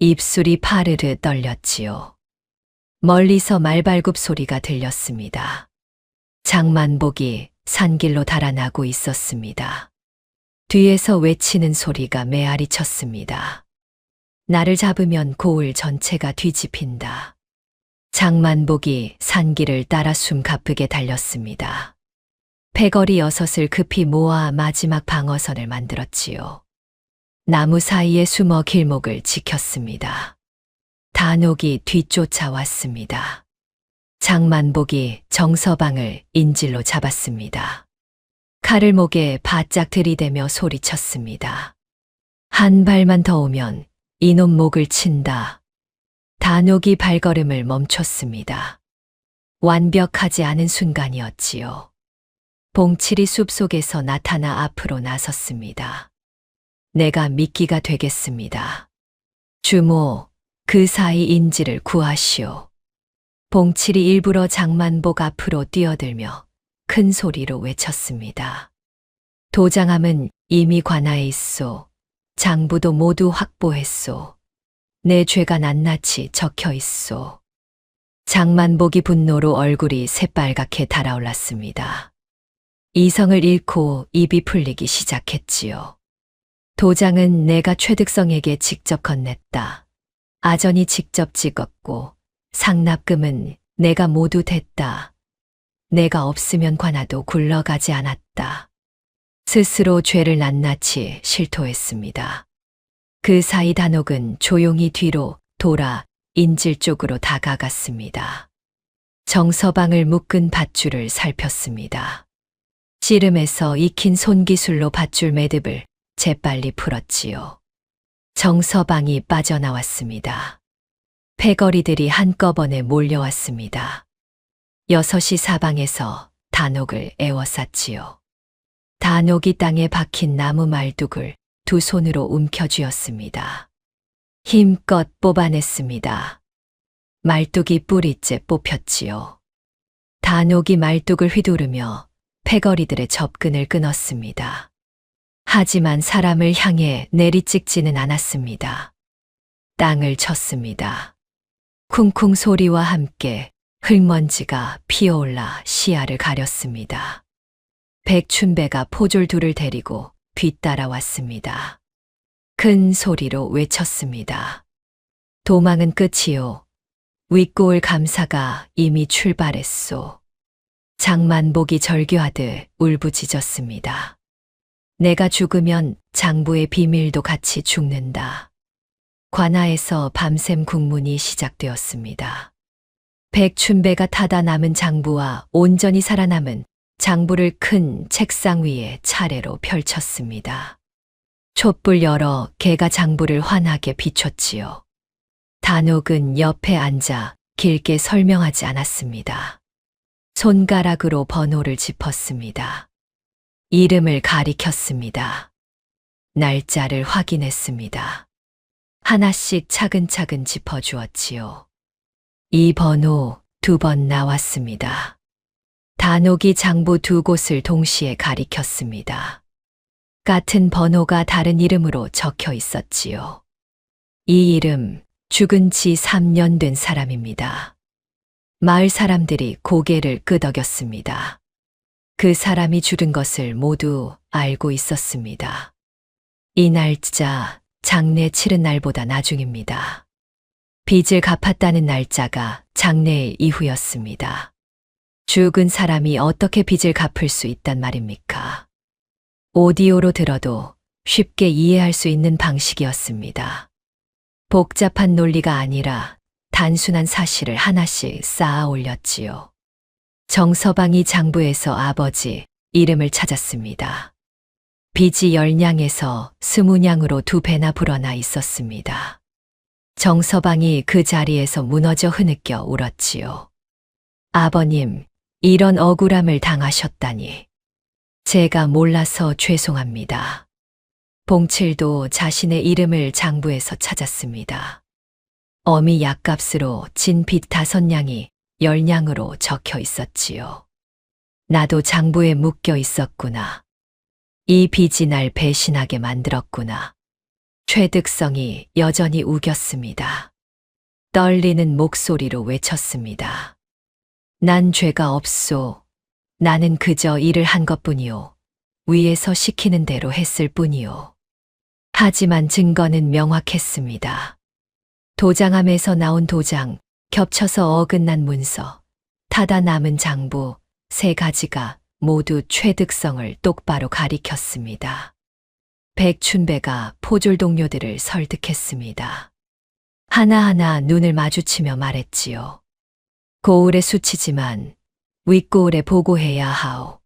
입술이 파르르 떨렸지요. 멀리서 말발굽 소리가 들렸습니다. 장만복이 산길로 달아나고 있었습니다. 뒤에서 외치는 소리가 메아리 쳤습니다. 나를 잡으면 고을 전체가 뒤집힌다. 장만복이 산길을 따라 숨가쁘게 달렸습니다. 패거리 6을 급히 모아 마지막 방어선을 만들었지요. 나무 사이에 숨어 길목을 지켰습니다. 단옥이 뒤쫓아왔습니다. 장만복이 정서방을 인질로 잡았습니다. 칼을 목에 바짝 들이대며 소리쳤습니다. 한 발만 더 오면 이놈 목을 친다. 단옥이 발걸음을 멈췄습니다. 완벽하지 않은 순간이었지요. 봉칠이 숲속에서 나타나 앞으로 나섰습니다. 내가 미끼가 되겠습니다. 주모, 그 사이 인지를 구하시오. 봉칠이 일부러 장만복 앞으로 뛰어들며 큰 소리로 외쳤습니다. 도장함은 이미 관아에 있소. 장부도 모두 확보했소. 내 죄가 낱낱이 적혀 있소. 장만복이 분노로 얼굴이 새빨갛게 달아올랐습니다. 이성을 잃고 입이 풀리기 시작했지요. 도장은 내가 최득성에게 직접 건넸다. 아전이 직접 찍었고 상납금은 내가 모두 댔다. 내가 없으면 관아도 굴러가지 않았다. 스스로 죄를 낱낱이 실토했습니다. 그 사이 단옥은 조용히 뒤로 돌아 인질 쪽으로 다가갔습니다. 정서방을 묶은 밧줄을 살폈습니다. 씨름에서 익힌 손기술로 밧줄 매듭을 재빨리 풀었지요. 정서방이 빠져나왔습니다. 패거리들이 한꺼번에 몰려왔습니다. 6이 사방에서 단옥을 에워쌌지요. 단옥이 땅에 박힌 나무 말뚝을 두 손으로 움켜쥐었습니다. 힘껏 뽑아냈습니다. 말뚝이 뿌리째 뽑혔지요. 단옥이 말뚝을 휘두르며 패거리들의 접근을 끊었습니다. 하지만 사람을 향해 내리찍지는 않았습니다. 땅을 쳤습니다. 쿵쿵 소리와 함께 흙먼지가 피어올라 시야를 가렸습니다. 백춘배가 포졸 둘을 데리고 뒤따라왔습니다. 큰 소리로 외쳤습니다. 도망은 끝이요. 윗고을 감사가 이미 출발했소. 장만복이 절규하듯 울부짖었습니다. 내가 죽으면 장부의 비밀도 같이 죽는다. 관아에서 밤샘 국문이 시작되었습니다. 백춘배가 타다 남은 장부와 온전히 살아남은 장부를 큰 책상 위에 차례로 펼쳤습니다. 촛불 열어 개가 장부를 환하게 비췄지요. 단옥은 옆에 앉아 길게 설명하지 않았습니다. 손가락으로 번호를 짚었습니다. 이름을 가리켰습니다. 날짜를 확인했습니다. 하나씩 차근차근 짚어주었지요. 이 번호 2번 나왔습니다. 단옥이 장부 2곳을 동시에 가리켰습니다. 같은 번호가 다른 이름으로 적혀 있었지요. 이 이름 죽은 지 3년 된 사람입니다. 마을 사람들이 고개를 끄덕였습니다. 그 사람이 죽은 것을 모두 알고 있었습니다. 이 날짜 장례 치른 날보다 나중입니다. 빚을 갚았다는 날짜가 장례 이후였습니다. 죽은 사람이 어떻게 빚을 갚을 수 있단 말입니까? 오디오로 들어도 쉽게 이해할 수 있는 방식이었습니다. 복잡한 논리가 아니라 단순한 사실을 하나씩 쌓아 올렸지요. 정서방이 장부에서 아버지 이름을 찾았습니다. 빚이 10냥에서 20냥으로 2배나 불어나 있었습니다. 정서방이 그 자리에서 무너져 흐느껴 울었지요. 아버님, 이런 억울함을 당하셨다니. 제가 몰라서 죄송합니다. 봉칠도 자신의 이름을 장부에서 찾았습니다. 어미 약값으로 진 빚 5냥이 10냥으로 적혀 있었지요. 나도 장부에 묶여 있었구나. 이 빚이 날 배신하게 만들었구나. 최득성이 여전히 우겼습니다. 떨리는 목소리로 외쳤습니다. 난 죄가 없소. 나는 그저 일을 한 것뿐이요. 위에서 시키는 대로 했을 뿐이요. 하지만 증거는 명확했습니다. 도장함에서 나온 도장, 겹쳐서 어긋난 문서, 타다 남은 장부 3가지가 모두 최득성을 똑바로 가리켰습니다. 백춘배가 포졸 동료들을 설득했습니다. 하나하나 눈을 마주치며 말했지요. 고을에 수치지만 윗고을에 보고해야 하오.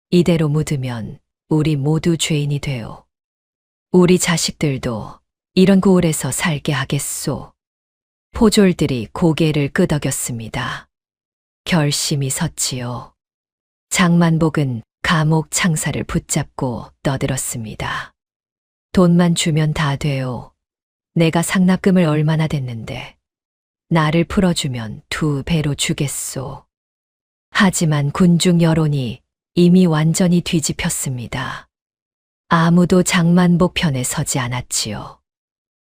이대로 묻으면 우리 모두 죄인이 되오. 우리 자식들도 이런 고을에서 살게 하겠소. 포졸들이 고개를 끄덕였습니다. 결심이 섰지요. 장만복은 감옥 창사를 붙잡고 떠들었습니다. 돈만 주면 다 돼요. 내가 상납금을 얼마나 댔는데. 나를 풀어주면 2배로 주겠소. 하지만 군중 여론이 이미 완전히 뒤집혔습니다. 아무도 장만복 편에 서지 않았지요.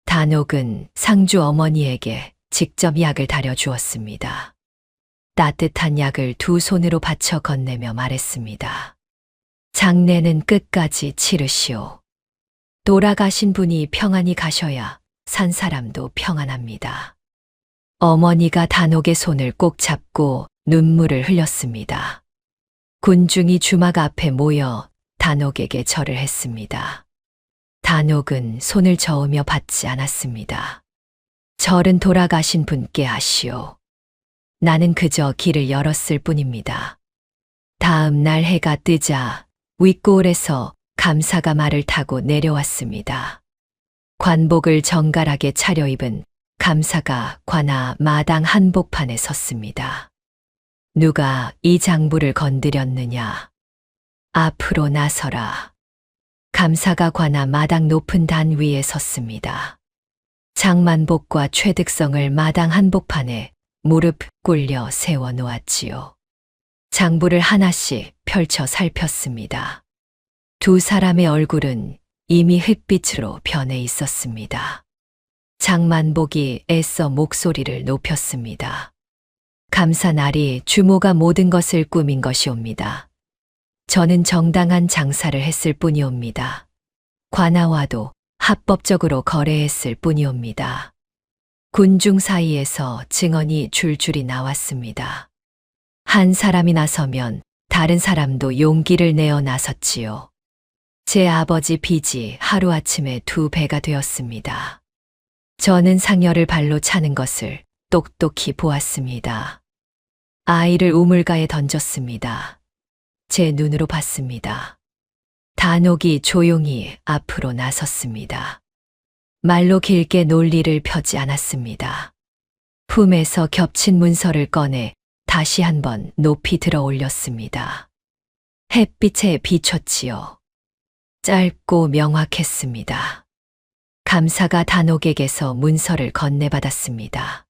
단옥은 상주 어머니에게 직접 약을 다려 주었습니다. 따뜻한 약을 2 손으로 받쳐 건네며 말했습니다. 장례는 끝까지 치르시오. 돌아가신 분이 평안히 가셔야 산 사람도 평안합니다. 어머니가 단옥의 손을 꼭 잡고 눈물을 흘렸습니다. 군중이 주막 앞에 모여 단옥에게 절을 했습니다. 단옥은 손을 저으며 받지 않았습니다. 절은 돌아가신 분께 하시오. 나는 그저 길을 열었을 뿐입니다. 다음 날 해가 뜨자 윗고을에서 감사가 말을 타고 내려왔습니다. 관복을 정갈하게 차려입은 감사가 관아 마당 한복판에 섰습니다. 누가 이 장부를 건드렸느냐? 앞으로 나서라. 감사가 관아 마당 높은 단 위에 섰습니다. 장만복과 최득성을 마당 한복판에 무릎 꿇려 세워 놓았지요. 장부를 하나씩 펼쳐 살폈습니다. 2 사람의 얼굴은 이미 흙빛으로 변해 있었습니다. 장만복이 애써 목소리를 높였습니다. 감사날이 주모가 모든 것을 꾸민 것이옵니다. 저는 정당한 장사를 했을 뿐이옵니다. 관아와도 합법적으로 거래했을 뿐이옵니다. 군중 사이에서 증언이 줄줄이 나왔습니다. 한 사람이 나서면 다른 사람도 용기를 내어 나섰지요. 제 아버지 빚이 하루아침에 2배가 되었습니다. 저는 상여를 발로 차는 것을 똑똑히 보았습니다. 아이를 우물가에 던졌습니다. 제 눈으로 봤습니다. 단옥이 조용히 앞으로 나섰습니다. 말로 길게 논리를 펴지 않았습니다. 품에서 겹친 문서를 꺼내 다시 한번 높이 들어 올렸습니다. 햇빛에 비췄지요. 짧고 명확했습니다. 감사가 단옥에게서 문서를 건네받았습니다.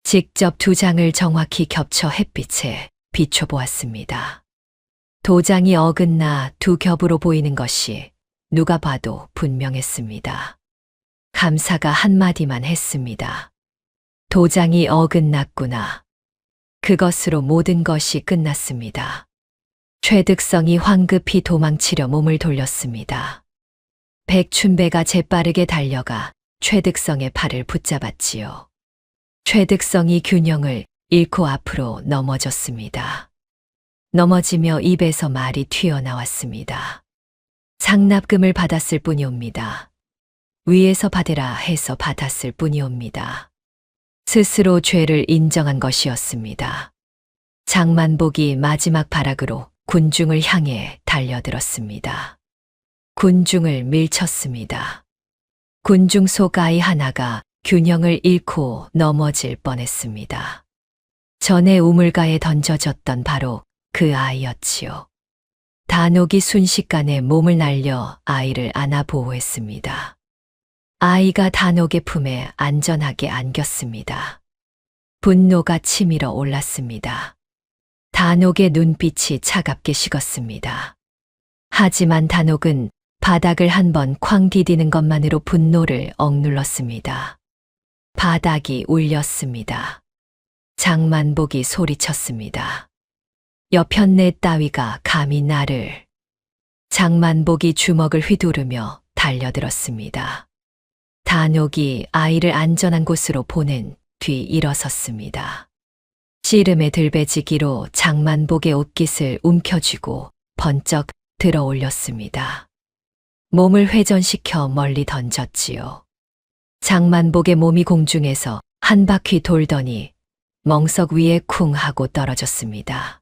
직접 2장을 정확히 겹쳐 햇빛에 비춰보았습니다. 도장이 어긋나 2겹으로 보이는 것이 누가 봐도 분명했습니다. 감사가 한마디만 했습니다. 도장이 어긋났구나. 그것으로 모든 것이 끝났습니다. 최득성이 황급히 도망치려 몸을 돌렸습니다. 백춘배가 재빠르게 달려가 최득성의 팔을 붙잡았지요. 최득성이 균형을 잃고 앞으로 넘어졌습니다. 넘어지며 입에서 말이 튀어나왔습니다. 상납금을 받았을 뿐이옵니다. 위에서 받으라 해서 받았을 뿐이옵니다. 스스로 죄를 인정한 것이었습니다. 장만복이 마지막 발악으로 군중을 향해 달려들었습니다. 군중을 밀쳤습니다. 군중 속 아이 하나가 균형을 잃고 넘어질 뻔했습니다. 전에 우물가에 던져졌던 바로 그 아이였지요. 단옥이 순식간에 몸을 날려 아이를 안아 보호했습니다. 아이가 단옥의 품에 안전하게 안겼습니다. 분노가 치밀어 올랐습니다. 단옥의 눈빛이 차갑게 식었습니다. 하지만 단옥은 바닥을 한번 쾅 디디는 것만으로 분노를 억눌렀습니다. 바닥이 울렸습니다. 장만복이 소리쳤습니다. 여편네 따위가 감히 나를. 장만복이 주먹을 휘두르며 달려들었습니다. 단옥이 아이를 안전한 곳으로 보낸 뒤 일어섰습니다. 씨름의 들배지기로 장만복의 옷깃을 움켜쥐고 번쩍 들어 올렸습니다. 몸을 회전시켜 멀리 던졌지요. 장만복의 몸이 공중에서 한 바퀴 돌더니 멍석 위에 쿵 하고 떨어졌습니다.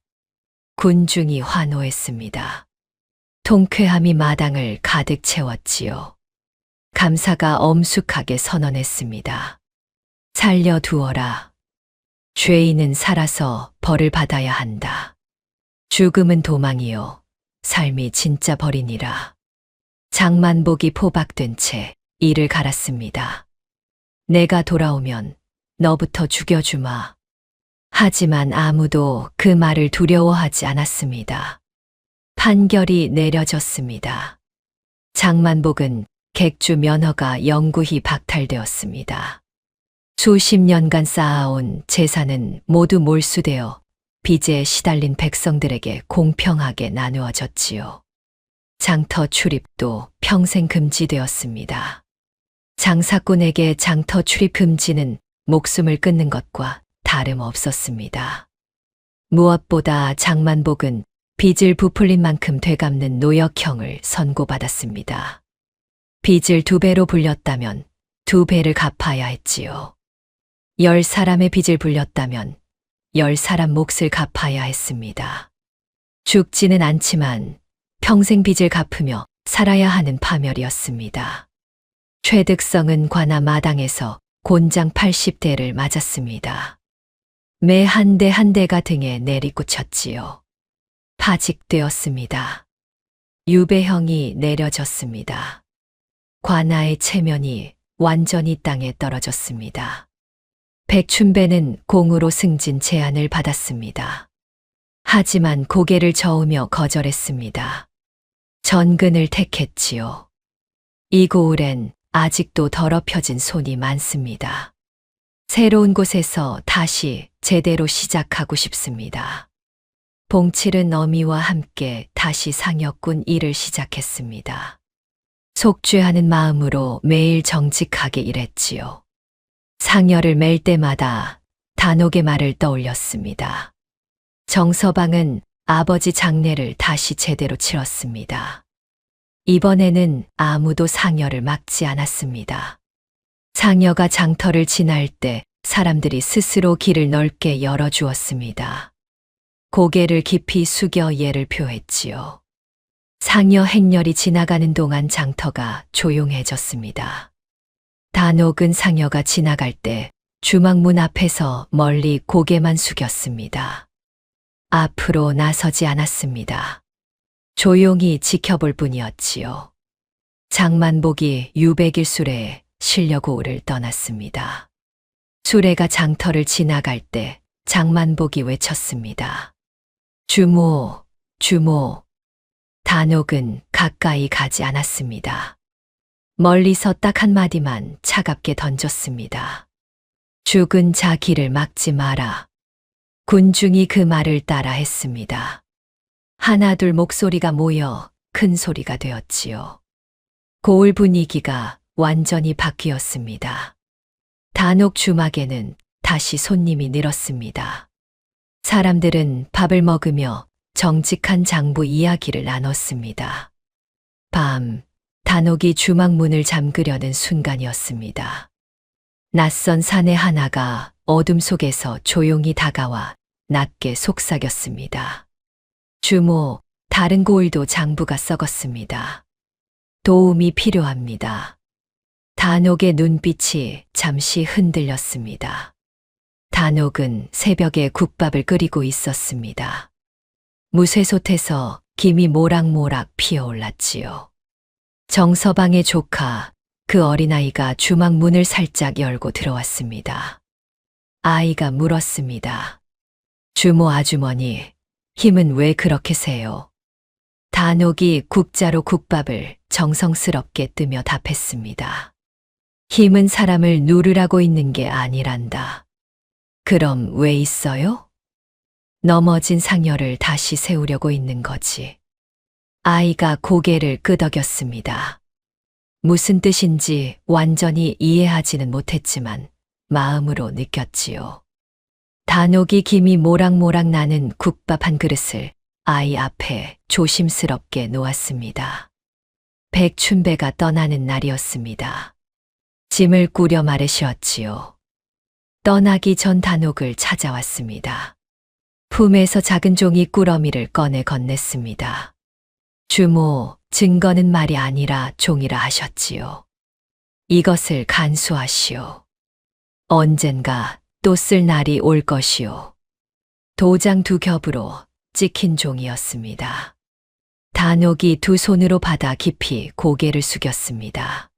군중이 환호했습니다. 통쾌함이 마당을 가득 채웠지요. 감사가 엄숙하게 선언했습니다. 살려두어라. 죄인은 살아서 벌을 받아야 한다. 죽음은 도망이요. 삶이 진짜 벌이니라. 장만복이 포박된 채 이를 갈았습니다. 내가 돌아오면 너부터 죽여주마. 하지만 아무도 그 말을 두려워하지 않았습니다. 판결이 내려졌습니다. 장만복은 객주 면허가 영구히 박탈되었습니다. 수십 년간 쌓아온 재산은 모두 몰수되어 빚에 시달린 백성들에게 공평하게 나누어졌지요. 장터 출입도 평생 금지되었습니다. 장사꾼에게 장터 출입 금지는 목숨을 끊는 것과 다름없었습니다. 무엇보다 장만복은 빚을 부풀린 만큼 되갚는 노역형을 선고받았습니다. 빚을 2배로 불렸다면 2배를 갚아야 했지요. 10사람의 빚을 불렸다면 10사람 몫을 갚아야 했습니다. 죽지는 않지만 평생 빚을 갚으며 살아야 하는 파멸이었습니다. 최득성은 관아 마당에서 곤장 80대를 맞았습니다. 매 한 대 한 대가 등에 내리꽂혔지요. 파직되었습니다. 유배형이 내려졌습니다. 관아의 체면이 완전히 땅에 떨어졌습니다. 백춘배는 공으로 승진 제안을 받았습니다. 하지만 고개를 저으며 거절했습니다. 전근을 택했지요. 이 고을엔 아직도 더럽혀진 손이 많습니다. 새로운 곳에서 다시 제대로 시작하고 싶습니다. 봉칠은 어미와 함께 다시 상여꾼 일을 시작했습니다. 속죄하는 마음으로 매일 정직하게 일했지요. 상여를 맬 때마다 단옥의 말을 떠올렸습니다. 정서방은 아버지 장례를 다시 제대로 치렀습니다. 이번에는 아무도 상여를 막지 않았습니다. 상여가 장터를 지날 때 사람들이 스스로 길을 넓게 열어주었습니다. 고개를 깊이 숙여 예를 표했지요. 상여 행렬이 지나가는 동안 장터가 조용해졌습니다. 단옥은 상여가 지나갈 때 주막문 앞에서 멀리 고개만 숙였습니다. 앞으로 나서지 않았습니다. 조용히 지켜볼 뿐이었지요. 장만복이 유백일 수레에 실려고을을 떠났습니다. 수레가 장터를 지나갈 때 장만복이 외쳤습니다. 주모, 주모. 단옥은 가까이 가지 않았습니다. 멀리서 딱 한마디만 차갑게 던졌습니다. 죽은 자 길을 막지 마라. 군중이 그 말을 따라 했습니다. 하나둘 목소리가 모여 큰 소리가 되었지요. 고을 분위기가 완전히 바뀌었습니다. 단옥 주막에는 다시 손님이 늘었습니다. 사람들은 밥을 먹으며 정직한 장부 이야기를 나눴습니다. 밤, 단옥이 주막 문을 잠그려는 순간이었습니다. 낯선 사내 하나가 어둠 속에서 조용히 다가와 낮게 속삭였습니다. 주모, 다른 고을도 장부가 썩었습니다. 도움이 필요합니다. 단옥의 눈빛이 잠시 흔들렸습니다. 단옥은 새벽에 국밥을 끓이고 있었습니다. 무쇠솥에서 김이 모락모락 피어올랐지요. 정서방의 조카, 그 어린아이가 주막 문을 살짝 열고 들어왔습니다. 아이가 물었습니다. 주모 아주머니, 힘은 왜 그렇게 세요? 단옥이 국자로 국밥을 정성스럽게 뜨며 답했습니다. 힘은 사람을 누르라고 있는 게 아니란다. 그럼 왜 있어요? 넘어진 상여를 다시 세우려고 있는 거지. 아이가 고개를 끄덕였습니다. 무슨 뜻인지 완전히 이해하지는 못했지만 마음으로 느꼈지요. 단옥이 김이 모락모락 나는 국밥 한 그릇을 아이 앞에 조심스럽게 놓았습니다. 백춘배가 떠나는 날이었습니다. 짐을 꾸려 말에 쉬었지요. 떠나기 전 단옥을 찾아왔습니다. 품에서 작은 종이 꾸러미를 꺼내 건넸습니다. 주모, 증거는 말이 아니라 종이라 하셨지요. 이것을 간수하시오. 언젠가 또 쓸 날이 올 것이오. 도장 두 겹으로 찍힌 종이었습니다. 단옥이 두 손으로 받아 깊이 고개를 숙였습니다.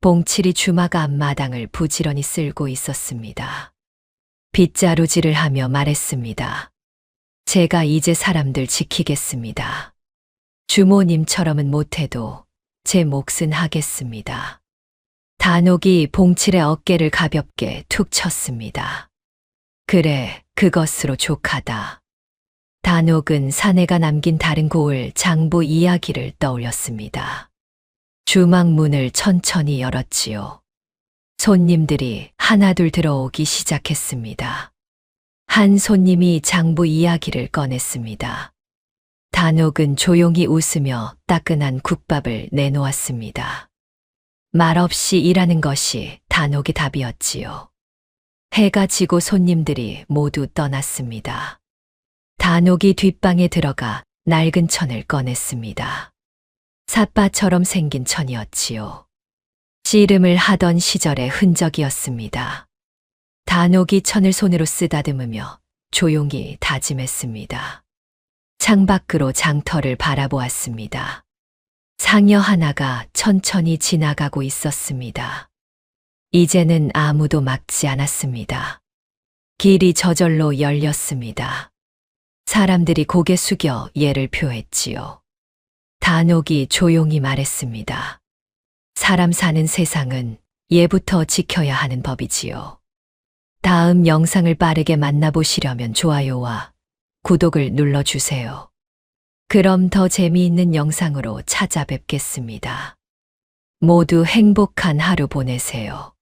봉칠이 주막 앞마당을 부지런히 쓸고 있었습니다. 빗자루질을 하며 말했습니다. 제가 이제 사람들 지키겠습니다. 주모님처럼은 못해도 제 몫은 하겠습니다. 단옥이 봉칠의 어깨를 가볍게 툭 쳤습니다. 그래, 그것으로 족하다. 단옥은 사내가 남긴 다른 고을 장부 이야기를 떠올렸습니다. 주막 문을 천천히 열었지요. 손님들이 하나둘 들어오기 시작했습니다. 한 손님이 장부 이야기를 꺼냈습니다. 단옥은 조용히 웃으며 따끈한 국밥을 내놓았습니다. 말없이 일하는 것이 단옥의 답이었지요. 해가 지고 손님들이 모두 떠났습니다. 단옥이 뒷방에 들어가 낡은 천을 꺼냈습니다. 삿바처럼 생긴 천이었지요. 씨름을 하던 시절의 흔적이었습니다. 단옥이 천을 손으로 쓰다듬으며 조용히 다짐했습니다. 창밖으로 장터를 바라보았습니다. 상여 하나가 천천히 지나가고 있었습니다. 이제는 아무도 막지 않았습니다. 길이 저절로 열렸습니다. 사람들이 고개 숙여 예를 표했지요. 단옥이 조용히 말했습니다. 사람 사는 세상은 예부터 지켜야 하는 법이지요. 다음 영상을 빠르게 만나보시려면 좋아요와 구독을 눌러주세요. 그럼 더 재미있는 영상으로 찾아뵙겠습니다. 모두 행복한 하루 보내세요.